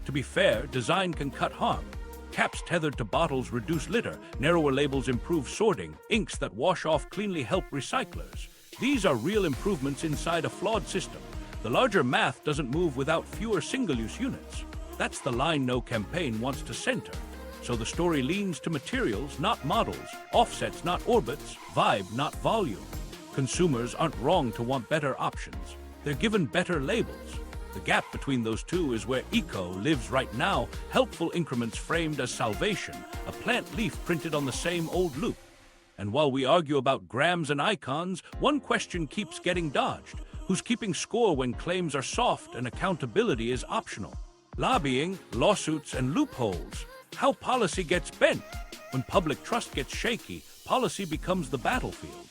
To be fair, design can cut harm. Caps tethered to bottles reduce litter. Narrower labels improve sorting. Inks that wash off cleanly help recyclers. These are real improvements inside a flawed system. The larger math doesn't move without fewer single-use units. That's the line no campaign wants to center. So the story leans to materials, not models. Offsets, not orbits. Vibe, not volume. Consumers aren't wrong to want better options. They're given better labels. The gap between those two is where eco lives right now, helpful increments framed as salvation, a plant leaf printed on the same old loop. And while we argue about grams and icons, one question keeps getting dodged. Who's keeping score when claims are soft and accountability is optional? Lobbying, lawsuits, and loopholes. How policy gets bent. When public trust gets shaky, policy becomes the battlefield.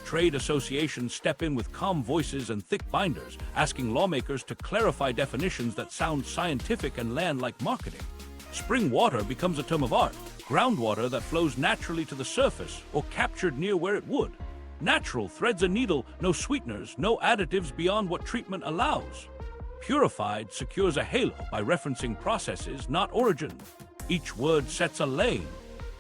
Trade associations step in with calm voices and thick binders, asking lawmakers to clarify definitions that sound scientific and land like marketing. Spring water becomes a term of art, groundwater that flows naturally to the surface or captured near where it would. Natural threads a needle, no sweeteners, no additives beyond what treatment allows. Purified secures a halo by referencing processes, not origin. Each word sets a lane.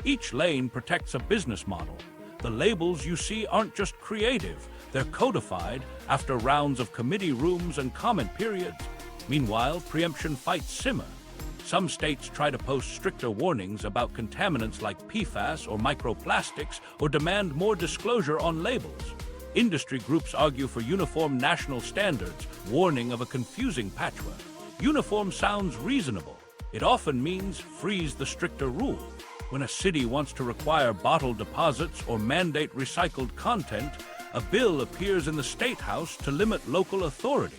Each lane protects a business model. The labels you see aren't just creative, They're codified after rounds of committee rooms and comment periods. Meanwhile, preemption fights simmer. Some states try to post stricter warnings about contaminants like PFAS or microplastics or demand more disclosure on labels. Industry groups argue for uniform national standards, warning of a confusing patchwork. Uniform sounds reasonable. It often means freeze the stricter rule. When a city wants to require bottle deposits or mandate recycled content, a bill appears in the State House to limit local authority.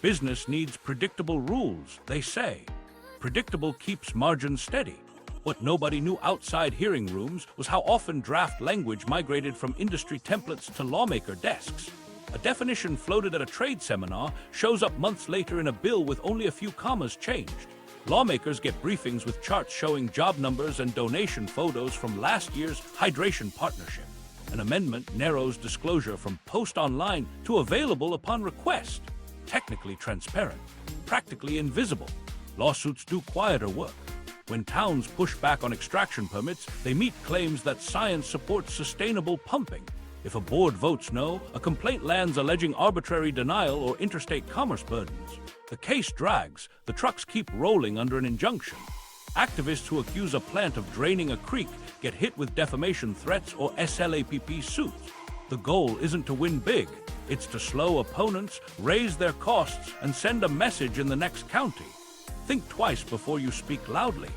Business needs predictable rules, they say. Predictable keeps margins steady. What nobody knew outside hearing rooms was how often draft language migrated from industry templates to lawmaker desks. A definition floated at a trade seminar shows up months later in a bill with only a few commas changed. Lawmakers get briefings with charts showing job numbers and donation photos from last year's hydration partnership. An amendment narrows disclosure from post online to available upon request. Technically transparent, practically invisible. Lawsuits do quieter work. When towns push back on extraction permits, they meet claims that science supports sustainable pumping. If a board votes no, a complaint lands alleging arbitrary denial or interstate commerce burdens. The case drags, the trucks keep rolling under an injunction. Activists who accuse a plant of draining a creek get hit with defamation threats or SLAPP suits. The goal isn't to win big, it's to slow opponents, raise their costs, and send a message in the next county. Think twice before you speak loudly.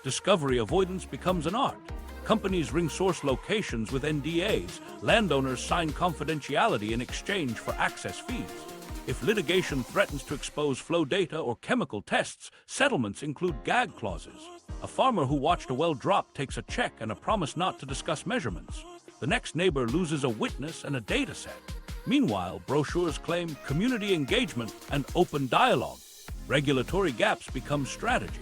Discovery avoidance becomes an art. Companies ring source locations with NDAs. Landowners sign confidentiality in exchange for access fees. If litigation threatens to expose flow data or chemical tests, settlements include gag clauses. A farmer who watched a well drop takes a check and a promise not to discuss measurements. The next neighbor loses a witness and a data set. Meanwhile, brochures claim community engagement and open dialogue. Regulatory gaps become strategy.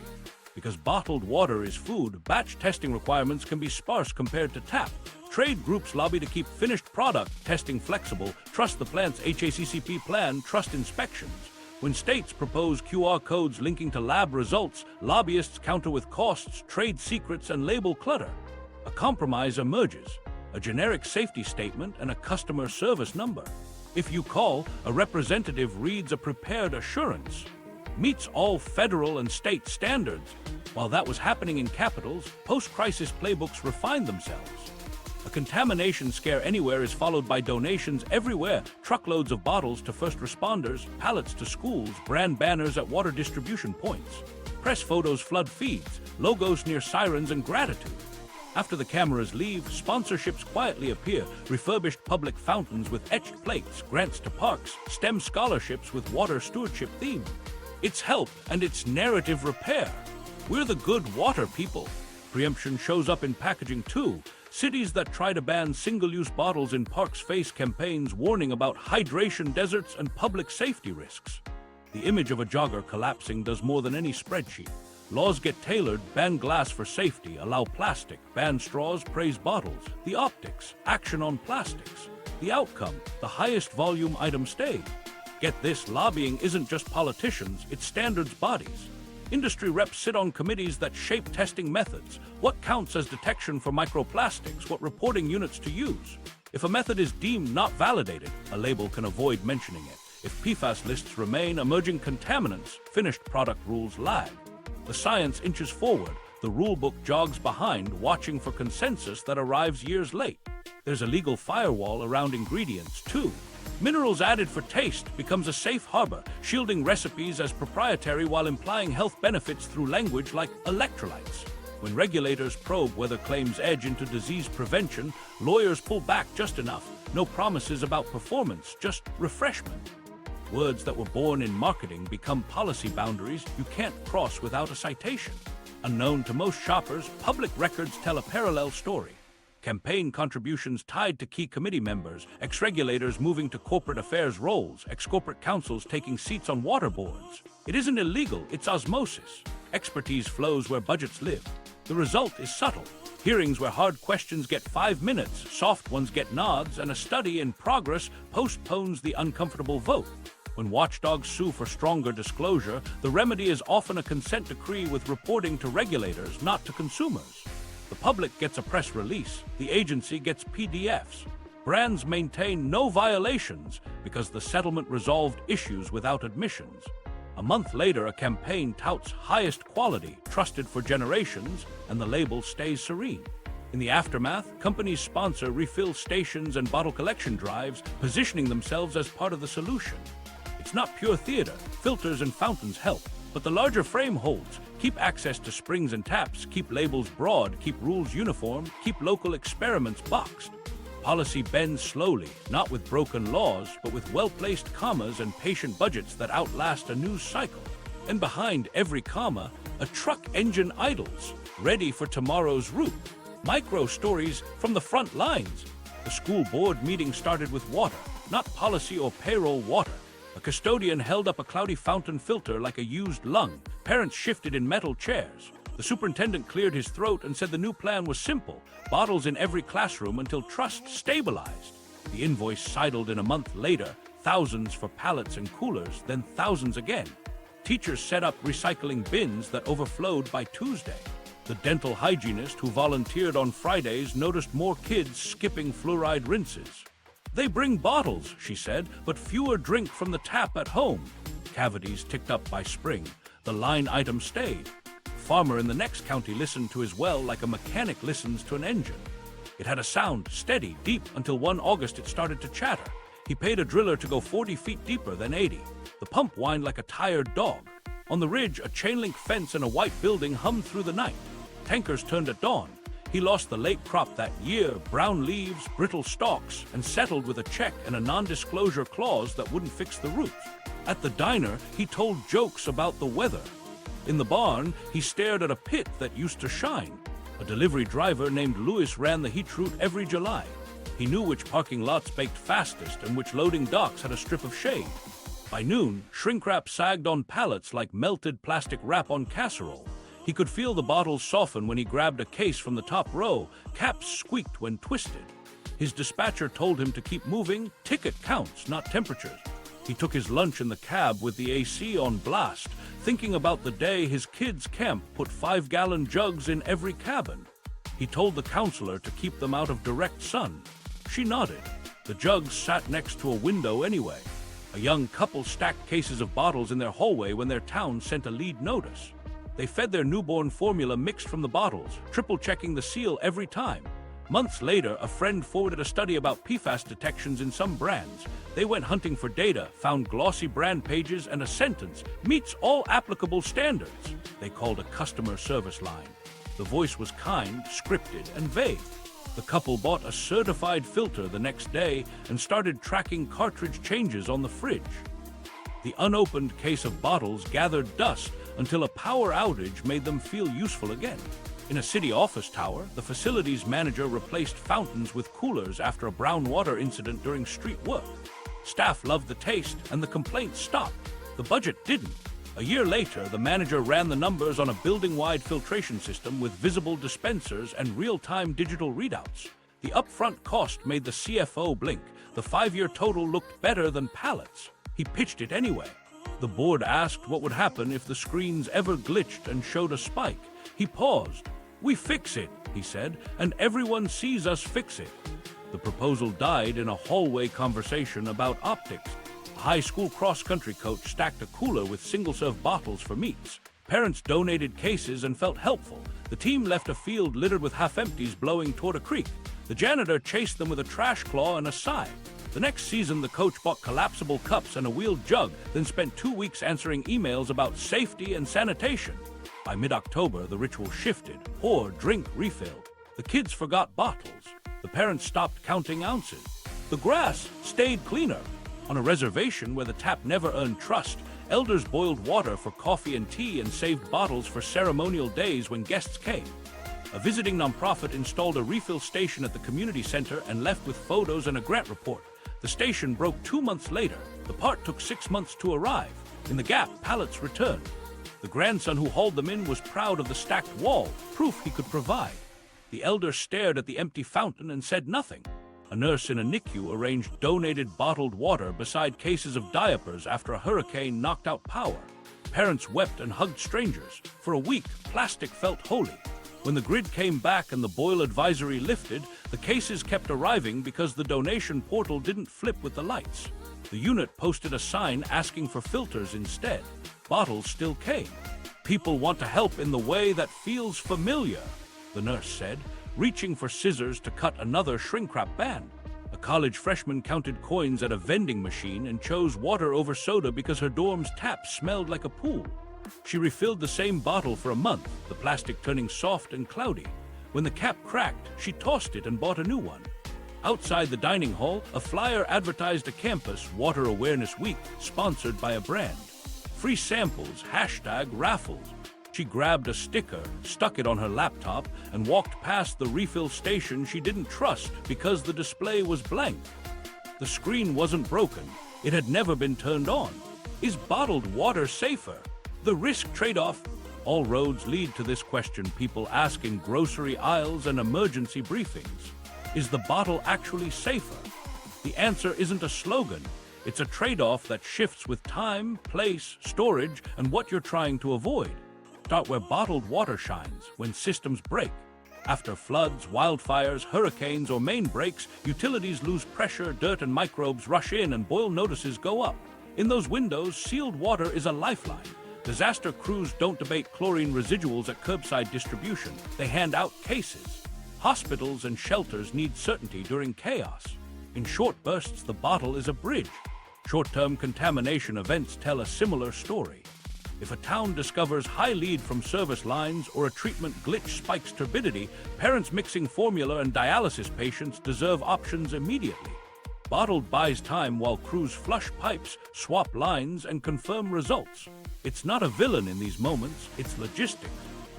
Because bottled water is food, batch testing requirements can be sparse compared to tap. Trade groups lobby to keep finished product testing flexible, trust the plant's HACCP plan, trust inspections. When states propose QR codes linking to lab results, lobbyists counter with costs, trade secrets, and label clutter. A compromise emerges, a generic safety statement and a customer service number. If you call, a representative reads a prepared assurance. Meets all federal and state standards. While that was happening in capitals, post-crisis playbooks refined themselves. A contamination scare anywhere is followed by donations everywhere, truckloads of bottles to first responders, pallets to schools, brand banners at water distribution points. Press photos flood feeds, logos near sirens, and gratitude. After the cameras leave, sponsorships quietly appear, refurbished public fountains with etched plates, grants to parks, STEM scholarships with water stewardship theme. It's help and it's narrative repair. We're the good water people. Preemption shows up in packaging too. Cities that try to ban single-use bottles in parks face campaigns warning about hydration deserts and public safety risks. The image of a jogger collapsing does more than any spreadsheet. Laws get tailored, ban glass for safety, allow plastic, ban straws, praise bottles. The optics, action on plastics. The outcome, the highest volume item stayed. Get this, lobbying isn't just politicians, it's standards bodies. Industry reps sit on committees that shape testing methods. What counts as detection for microplastics? What reporting units to use? If a method is deemed not validated, a label can avoid mentioning it. If PFAS lists remain emerging contaminants, finished product rules lag. The science inches forward, the rulebook jogs behind, watching for consensus that arrives years late. There's a legal firewall around ingredients, too. Minerals added for taste becomes a safe harbor, shielding recipes as proprietary while implying health benefits through language like electrolytes. When regulators probe whether claims edge into disease prevention, lawyers pull back just enough. No promises about performance, just refreshment. Words that were born in marketing become policy boundaries you can't cross without a citation. Unknown to most shoppers, public records tell a parallel story. Campaign contributions tied to key committee members, ex-regulators moving to corporate affairs roles, ex-corporate counsels taking seats on water boards. It isn't illegal, it's osmosis. Expertise flows where budgets live. The result is subtle. Hearings where hard questions get 5 minutes, soft ones get nods, and a study in progress postpones the uncomfortable vote. When watchdogs sue for stronger disclosure, the remedy is often a consent decree with reporting to regulators, not to consumers. The public gets a press release, the agency gets PDFs. Brands maintain no violations because the settlement resolved issues without admissions. A month later, a campaign touts highest quality, trusted for generations, and the label stays serene. In the aftermath, companies sponsor refill stations and bottle collection drives, positioning themselves as part of the solution. It's not pure theater. Filters and fountains help, but the larger frame holds. Keep access to springs and taps, keep labels broad, keep rules uniform, keep local experiments boxed. Policy bends slowly, not with broken laws, but with well-placed commas and patient budgets that outlast a news cycle. And behind every comma, a truck engine idles, ready for tomorrow's route. Micro stories from the front lines. The school board meeting started with water, not policy or payroll water. A custodian held up a cloudy fountain filter like a used lung. Parents shifted in metal chairs. The superintendent cleared his throat and said the new plan was simple: bottles in every classroom until trust stabilized. The invoice sidled in a month later, thousands for pallets and coolers, then thousands again. Teachers set up recycling bins that overflowed by Tuesday. The dental hygienist who volunteered on Fridays noticed more kids skipping fluoride rinses. They bring bottles, she said, but fewer drink from the tap at home. Cavities ticked up by spring. The line item stayed. A farmer in the next county listened to his well like a mechanic listens to an engine. It had a sound, steady, deep, until one August it started to chatter. He paid a driller to go 40 feet deeper than 80. The pump whined like a tired dog. On the ridge, a chain-link fence and a white building hummed through the night. Tankers turned at dawn. He lost the late crop that year, brown leaves, brittle stalks, and settled with a check and a non-disclosure clause that wouldn't fix the roots. At the diner, he told jokes about the weather. In the barn, he stared at a pit that used to shine. A delivery driver named Louis ran the heat route every July. He knew which parking lots baked fastest and which loading docks had a strip of shade. By noon, shrink wrap sagged on pallets like melted plastic wrap on casserole. He could feel the bottles soften when he grabbed a case from the top row. Caps squeaked when twisted. His dispatcher told him to keep moving. Ticket counts, not temperatures. He took his lunch in the cab with the AC on blast, thinking about the day his kids' camp put 5-gallon jugs in every cabin. He told the counselor to keep them out of direct sun. She nodded. The jugs sat next to a window anyway. A young couple stacked cases of bottles in their hallway when their town sent a lead notice. They fed their newborn formula mixed from the bottles, triple-checking the seal every time. Months later, a friend forwarded a study about PFAS detections in some brands. They went hunting for data, found glossy brand pages, and a sentence, "meets all applicable standards." They called a customer service line. The voice was kind, scripted, and vague. The couple bought a certified filter the next day and started tracking cartridge changes on the fridge. The unopened case of bottles gathered dust until a power outage made them feel useful again. In a city office tower, the facilities manager replaced fountains with coolers after a brown water incident during street work. Staff loved the taste, and the complaints stopped. The budget didn't. A year later, the manager ran the numbers on a building-wide filtration system with visible dispensers and real-time digital readouts. The upfront cost made the CFO blink. The 5-year total looked better than pallets. He pitched it anyway. The board asked what would happen if the screens ever glitched and showed a spike. He paused. "We fix it," he said, "and everyone sees us fix it." The proposal died in a hallway conversation about optics. A high school cross-country coach stacked a cooler with single-serve bottles for meats. Parents donated cases and felt helpful. The team left a field littered with half-empties blowing toward a creek. The janitor chased them with a trash claw and a sigh. The next season, the coach bought collapsible cups and a wheeled jug, then spent 2 weeks answering emails about safety and sanitation. By mid-October, the ritual shifted. Pour, drink, refill. The kids forgot bottles. The parents stopped counting ounces. The grass stayed cleaner. On a reservation where the tap never earned trust, elders boiled water for coffee and tea and saved bottles for ceremonial days when guests came. A visiting nonprofit installed a refill station at the community center and left with photos and a grant report. The station broke 2 months later. The part took 6 months to arrive. In the gap, pallets returned. The grandson who hauled them in was proud of the stacked wall, proof he could provide. The elder stared at the empty fountain and said nothing. A nurse in a NICU arranged donated bottled water beside cases of diapers after a hurricane knocked out power. Parents wept and hugged strangers. For a week, plastic felt holy. When the grid came back and the boil advisory lifted, The cases kept arriving because the donation portal didn't flip with the lights. The unit posted a sign asking for filters instead. Bottles still came. People want to help in the way that feels familiar, the nurse said, reaching for scissors to cut another shrink-wrap band. A college freshman counted coins at a vending machine and chose water over soda because her dorm's tap smelled like a pool. She refilled the same bottle for a month, the plastic turning soft and cloudy. When the cap cracked, she tossed it and bought a new one. Outside the dining hall, a flyer advertised a campus Water Awareness Week sponsored by a brand. Free samples, #raffles. She grabbed a sticker, stuck it on her laptop, and walked past the refill station she didn't trust because the display was blank. The screen wasn't broken. It had never been turned on. Is bottled water safer? The risk trade-off? All roads lead to this question people ask in grocery aisles and emergency briefings. Is the bottle actually safer? The answer isn't a slogan. It's a trade-off that shifts with time, place, storage, and what you're trying to avoid. Start where bottled water shines, when systems break. After floods, wildfires, hurricanes, or main breaks, utilities lose pressure, dirt and microbes rush in, and boil notices go up. In those windows, sealed water is a lifeline. Disaster crews don't debate chlorine residuals at curbside distribution. They hand out cases. Hospitals and shelters need certainty during chaos. In short bursts, the bottle is a bridge. Short-term contamination events tell a similar story. If a town discovers high lead from service lines or a treatment glitch spikes turbidity, parents mixing formula and dialysis patients deserve options immediately. Bottled buys time while crews flush pipes, swap lines, and confirm results. It's not a villain in these moments, it's logistics.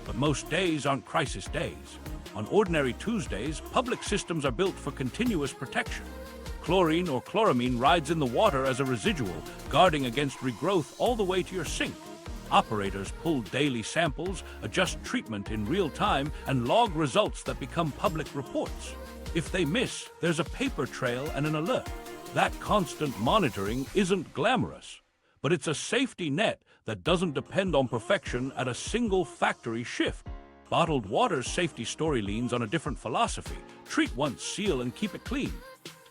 But most days aren't crisis days. On ordinary Tuesdays, public systems are built for continuous protection. Chlorine or chloramine rides in the water as a residual, guarding against regrowth all the way to your sink. Operators pull daily samples, adjust treatment in real time, and log results that become public reports. If they miss, there's a paper trail and an alert. That constant monitoring isn't glamorous, but it's a safety net that doesn't depend on perfection at a single factory shift. Bottled water's safety story leans on a different philosophy. Treat once, seal, and keep it clean.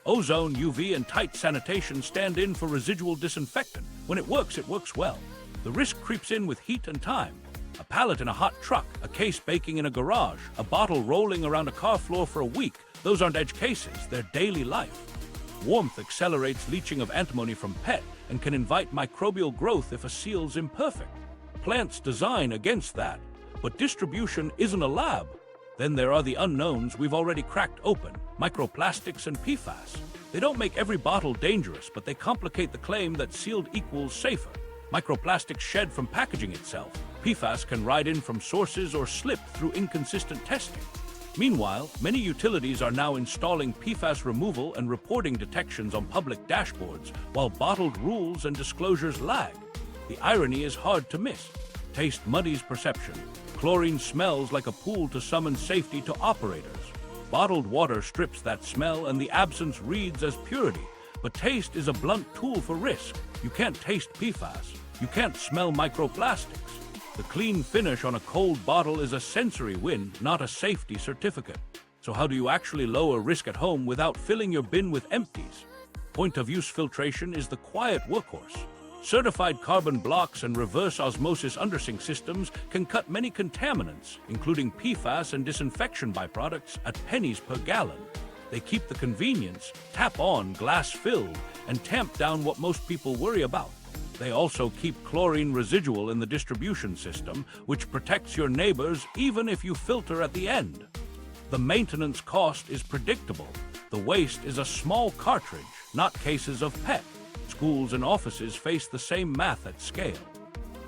Ozone, UV, and tight sanitation stand in for residual disinfectant. When it works well. The risk creeps in with heat and time. A pallet in a hot truck, a case baking in a garage, a bottle rolling around a car floor for a week. Those aren't edge cases, they're daily life. Warmth accelerates leaching of antimony from PET and can invite microbial growth if a seal's imperfect. Plants design against that, but distribution isn't a lab. Then there are the unknowns we've already cracked open, microplastics and PFAS. They don't make every bottle dangerous, but they complicate the claim that sealed equals safer. Microplastics shed from packaging itself. PFAS can ride in from sources or slip through inconsistent testing. Meanwhile, many utilities are now installing PFAS removal and reporting detections on public dashboards, while bottled rules and disclosures lag. The irony is hard to miss. Taste muddies perception. Chlorine smells like a pool to summon safety to operators. Bottled water strips that smell and the absence reads as purity. But taste is a blunt tool for risk. You can't taste PFAS. You can't smell microplastics. The clean finish on a cold bottle is a sensory win, not a safety certificate. So how do you actually lower risk at home without filling your bin with empties? Point-of-use filtration is the quiet workhorse. Certified carbon blocks and reverse osmosis undersink systems can cut many contaminants, including PFAS and disinfection byproducts, at pennies per gallon. They keep the convenience, tap on, glass filled, and tamp down what most people worry about. They also keep chlorine residual in the distribution system, which protects your neighbors even if you filter at the end. The maintenance cost is predictable. The waste is a small cartridge, not cases of PET. Schools and offices face the same math at scale.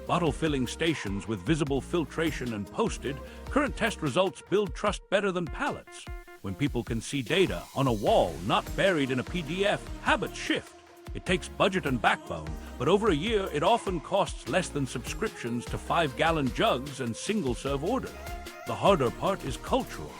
Bottle filling stations with visible filtration and posted, current test results build trust better than pallets. When people can see data on a wall, not buried in a PDF, habits shift. It takes budget and backbone, but over a year it often costs less than subscriptions to 5-gallon jugs and single-serve orders. The harder part is cultural.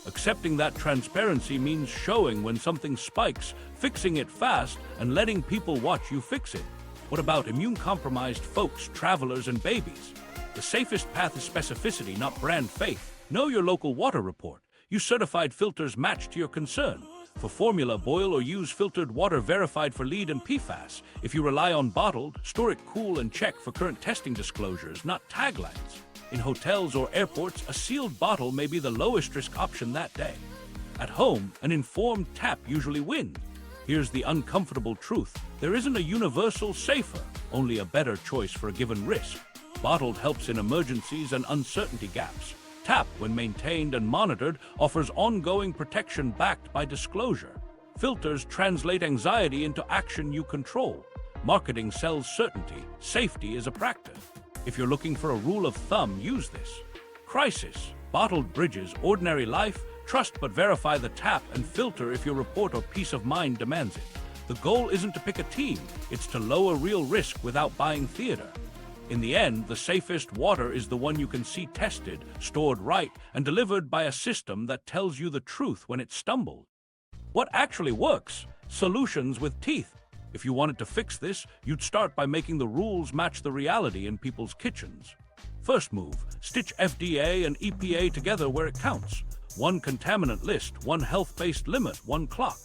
Accepting that transparency means showing when something spikes, fixing it fast, and letting people watch you fix it. What about immune-compromised folks, travelers, and babies? The safest path is specificity, not brand faith. Know your local water report. Use certified filters matched to your concern. For formula, boil or use filtered water verified for lead and PFAS. If you rely on bottled, store it cool and check for current testing disclosures, not taglines. In hotels or airports, a sealed bottle may be the lowest risk option that day. At home, an informed tap usually wins. Here's the uncomfortable truth. There isn't a universal safer, only a better choice for a given risk. Bottled helps in emergencies and uncertainty gaps. Tap, when maintained and monitored, offers ongoing protection backed by disclosure. Filters translate anxiety into action you control. Marketing sells certainty. Safety is a practice. If you're looking for a rule of thumb, use this. Crisis. Bottled bridges ordinary life. Trust but verify the tap and filter if your report or peace of mind demands it. The goal isn't to pick a team, it's to lower real risk without buying theater. In the end, the safest water is the one you can see tested, stored right, and delivered by a system that tells you the truth when it stumbles. What actually works? Solutions with teeth. If you wanted to fix this, you'd start by making the rules match the reality in people's kitchens. First move, stitch FDA and EPA together where it counts. One contaminant list, one health-based limit, one clock.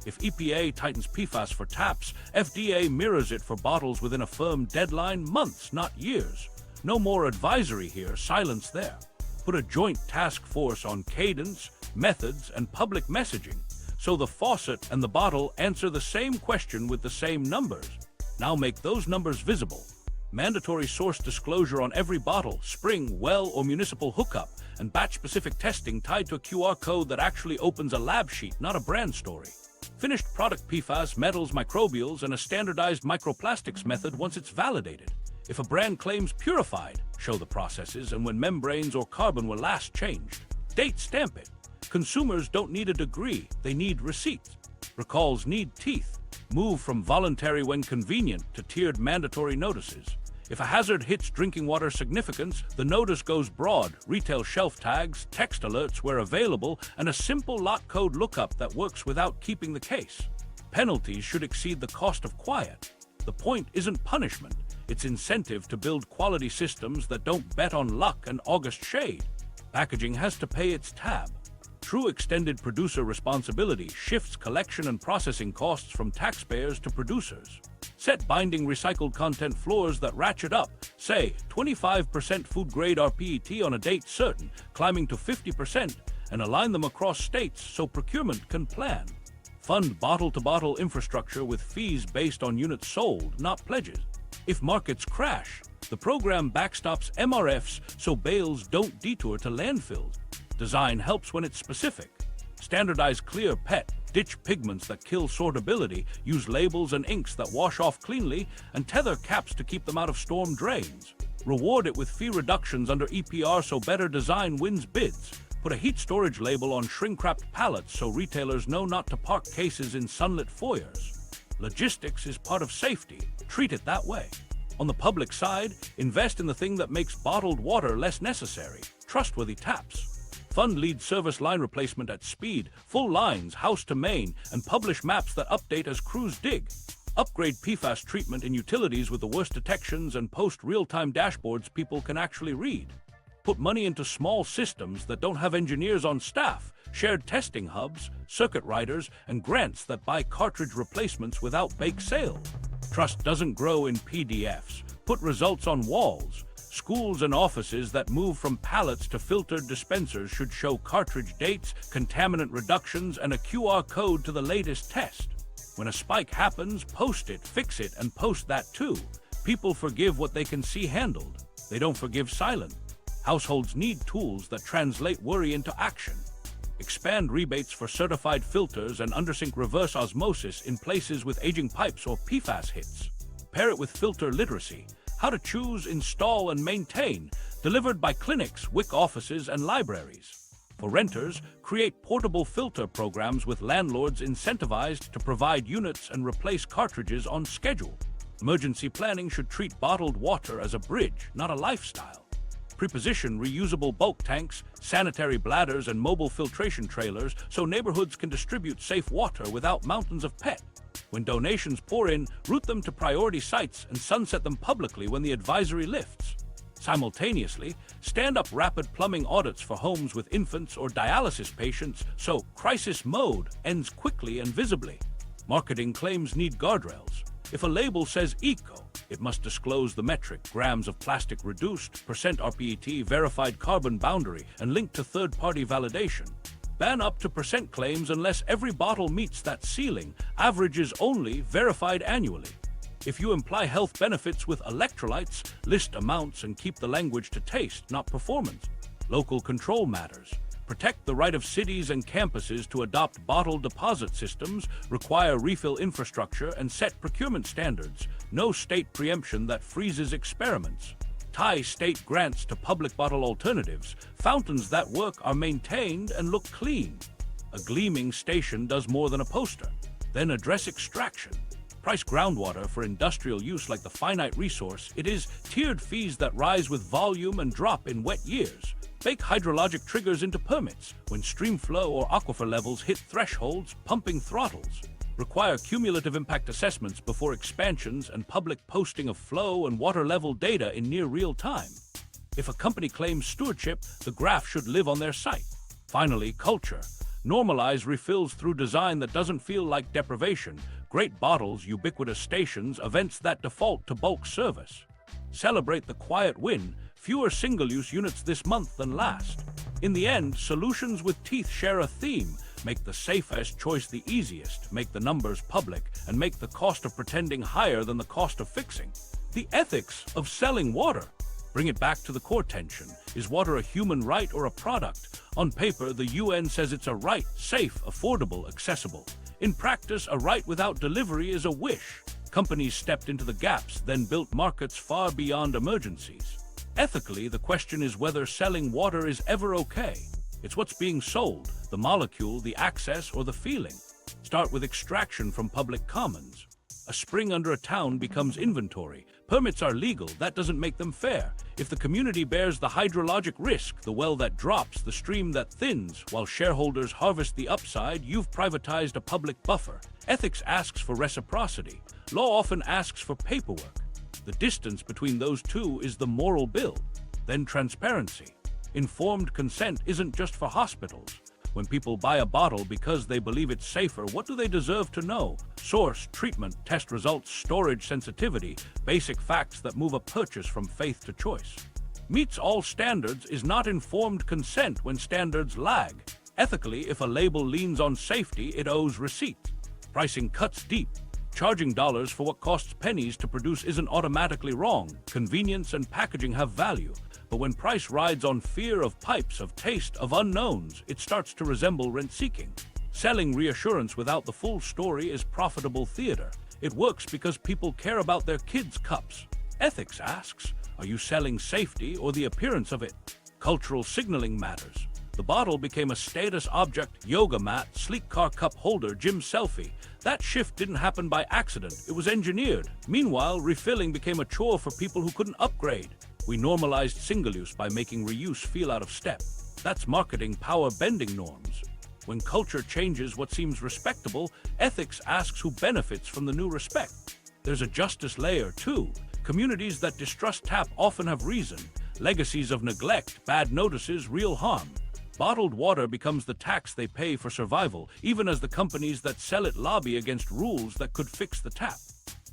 If EPA tightens PFAS for taps, FDA mirrors it for bottles within a firm deadline, months, not years. No more advisory here, silence there. Put a joint task force on cadence, methods, and public messaging, so the faucet and the bottle answer the same question with the same numbers. Now make those numbers visible. Mandatory source disclosure on every bottle, spring, well, or municipal hookup, and batch-specific testing tied to a QR code that actually opens a lab sheet, not a brand story. Finished product PFAS, metals, microbials, and a standardized microplastics method once it's validated. If a brand claims purified, show the processes and when membranes or carbon were last changed. Date stamp it. Consumers don't need a degree, they need receipts. Recalls need teeth. Move from voluntary when convenient to tiered mandatory notices. If a hazard hits drinking water significance, the notice goes broad, retail shelf tags, text alerts where available, and a simple lot code lookup that works without keeping the case. Penalties should exceed the cost of quiet. The point isn't punishment, it's incentive to build quality systems that don't bet on luck and August shade. Packaging has to pay its tab. True extended producer responsibility shifts collection and processing costs from taxpayers to producers. Set binding recycled content floors that ratchet up, say 25% food-grade rPET on a date certain, climbing to 50%, and align them across states so procurement can plan. Fund bottle-to-bottle infrastructure with fees based on units sold, not pledges. If markets crash, the program backstops MRFs so bales don't detour to landfills. Design helps when it's specific. Standardize clear PET, ditch pigments that kill sortability, use labels and inks that wash off cleanly, and tether caps to keep them out of storm drains. Reward it with fee reductions under EPR so better design wins bids. Put a heat storage label on shrink-wrapped pallets so retailers know not to park cases in sunlit foyers. Logistics is part of safety. Treat it that way. On the public side, invest in the thing that makes bottled water less necessary. Trustworthy taps. Fund lead service line replacement at speed, full lines, house to main, and publish maps that update as crews dig. Upgrade PFAS treatment in utilities with the worst detections and post real-time dashboards people can actually read. Put money into small systems that don't have engineers on staff, shared testing hubs, circuit riders, and grants that buy cartridge replacements without bake sales. Trust doesn't grow in PDFs. Put results on walls. Schools and offices that move from pallets to filtered dispensers should show cartridge dates, contaminant reductions, and a QR code to the latest test. When a spike happens, post it, fix it, and post that too. People forgive what they can see handled. They don't forgive silent. Households need tools that translate worry into action. Expand rebates for certified filters and undersink reverse osmosis in places with aging pipes or PFAS hits. Pair it with filter literacy. How to choose, install, and maintain, delivered by clinics, WIC offices, and libraries. For renters, create portable filter programs with landlords incentivized to provide units and replace cartridges on schedule. Emergency planning should treat bottled water as a bridge, not a lifestyle. Preposition reusable bulk tanks, sanitary bladders, and mobile filtration trailers so neighborhoods can distribute safe water without mountains of PET. When donations pour in, route them to priority sites and sunset them publicly when the advisory lifts. Simultaneously, stand up rapid plumbing audits for homes with infants or dialysis patients, so crisis mode ends quickly and visibly. Marketing claims need guardrails. If a label says eco, it must disclose the metric, grams of plastic reduced, percent RPET, verified carbon boundary, and link to third-party validation. Ban up to percent claims unless every bottle meets that ceiling, averages only, verified annually. If you imply health benefits with electrolytes, list amounts and keep the language to taste, not performance. Local control matters. Protect the right of cities and campuses to adopt bottle deposit systems, require refill infrastructure, and set procurement standards. No state preemption that freezes experiments. Tie state grants to public bottle alternatives. Fountains that work are maintained and look clean. A gleaming station does more than a poster. Then address extraction. Price groundwater for industrial use like the finite resource. It is tiered fees that rise with volume and drop in wet years. Bake hydrologic triggers into permits. When stream flow or aquifer levels hit thresholds, pumping throttles. Require cumulative impact assessments before expansions and public posting of flow and water level data in near real time. If a company claims stewardship, the graph should live on their site. Finally, culture. Normalize refills through design that doesn't feel like deprivation. Great bottles, ubiquitous stations, events that default to bulk service. Celebrate the quiet win. Fewer single-use units this month than last. In the end, solutions with teeth share a theme. Make the safest choice the easiest, make the numbers public, and make the cost of pretending higher than the cost of fixing. The ethics of selling water. Bring it back to the core tension. Is water a human right or a product? On paper, the UN says it's a right, safe, affordable, accessible. In practice, a right without delivery is a wish. Companies stepped into the gaps, then built markets far beyond emergencies. Ethically, the question is whether selling water is ever okay. It's what's being sold, the molecule, the access, or the feeling. Start with extraction from public commons. A spring under a town becomes inventory. Permits are legal, that doesn't make them fair. If the community bears the hydrologic risk, the well that drops, the stream that thins, while shareholders harvest the upside, you've privatized a public buffer. Ethics asks for reciprocity. Law often asks for paperwork. The distance between those two is the moral bill. Then transparency. Informed consent isn't just for hospitals. When people buy a bottle because they believe it's safer, what do they deserve to know? Source, treatment, test results, storage, sensitivity, basic facts that move a purchase from faith to choice. Meets all standards is not informed consent when standards lag. Ethically, if a label leans on safety, it owes receipt. Pricing cuts deep. Charging dollars for what costs pennies to produce isn't automatically wrong. Convenience and packaging have value. But when price rides on fear of pipes, of taste, of unknowns, it starts to resemble rent-seeking. Selling reassurance without the full story is profitable theater. It works because people care about their kids' cups. Ethics asks, are you selling safety or the appearance of it? Cultural signaling matters. The bottle became a status object, yoga mat, sleek car cup holder, gym selfie. That shift didn't happen by accident, it was engineered. Meanwhile, refilling became a chore for people who couldn't upgrade. We normalized single-use by making reuse feel out of step. That's marketing power bending norms. When culture changes what seems respectable, ethics asks who benefits from the new respect. There's a justice layer, too. Communities that distrust tap often have reason. Legacies of neglect, bad notices, real harm. Bottled water becomes the tax they pay for survival, even as the companies that sell it lobby against rules that could fix the tap.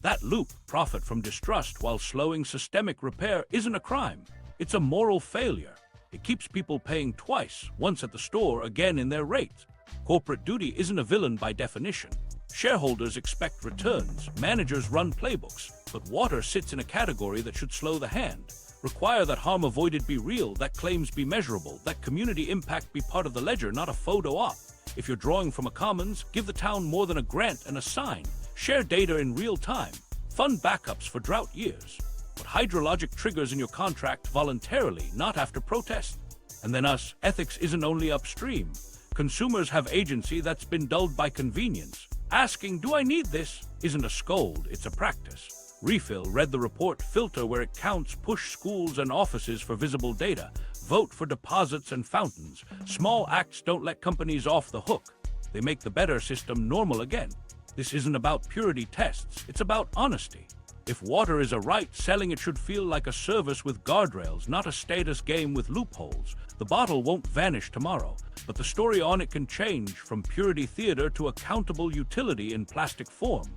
That loop, profit from distrust while slowing systemic repair, isn't a crime. It's a moral failure. It keeps people paying twice, once at the store, again in their rate. Corporate duty isn't a villain by definition. Shareholders expect returns, managers run playbooks, but water sits in a category that should slow the hand. Require that harm avoided be real, that claims be measurable, that community impact be part of the ledger, not a photo op. If you're drawing from a commons, give the town more than a grant and a sign. Share data in real time. Fund backups for drought years. Put hydrologic triggers in your contract voluntarily, not after protest. And then ethics isn't only upstream. Consumers have agency that's been dulled by convenience. Asking, do I need this? Isn't a scold, it's a practice. Refill, read the report, filter where it counts, push schools and offices for visible data, vote for deposits and fountains. Small acts don't let companies off the hook. They make the better system normal again. This isn't about purity tests, it's about honesty. If water is a right, selling it should feel like a service with guardrails, not a status game with loopholes. The bottle won't vanish tomorrow, but the story on it can change from purity theater to accountable utility in plastic form.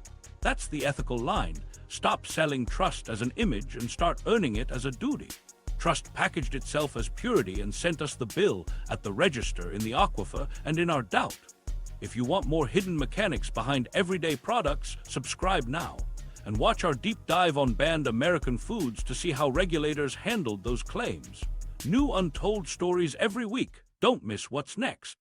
That's the ethical line. Stop selling trust as an image and start earning it as a duty. Trust packaged itself as purity and sent us the bill at the register, in the aquifer, and in our doubt. If you want more hidden mechanics behind everyday products, subscribe now. And watch our deep dive on banned American foods to see how regulators handled those claims. New untold stories every week. Don't miss what's next.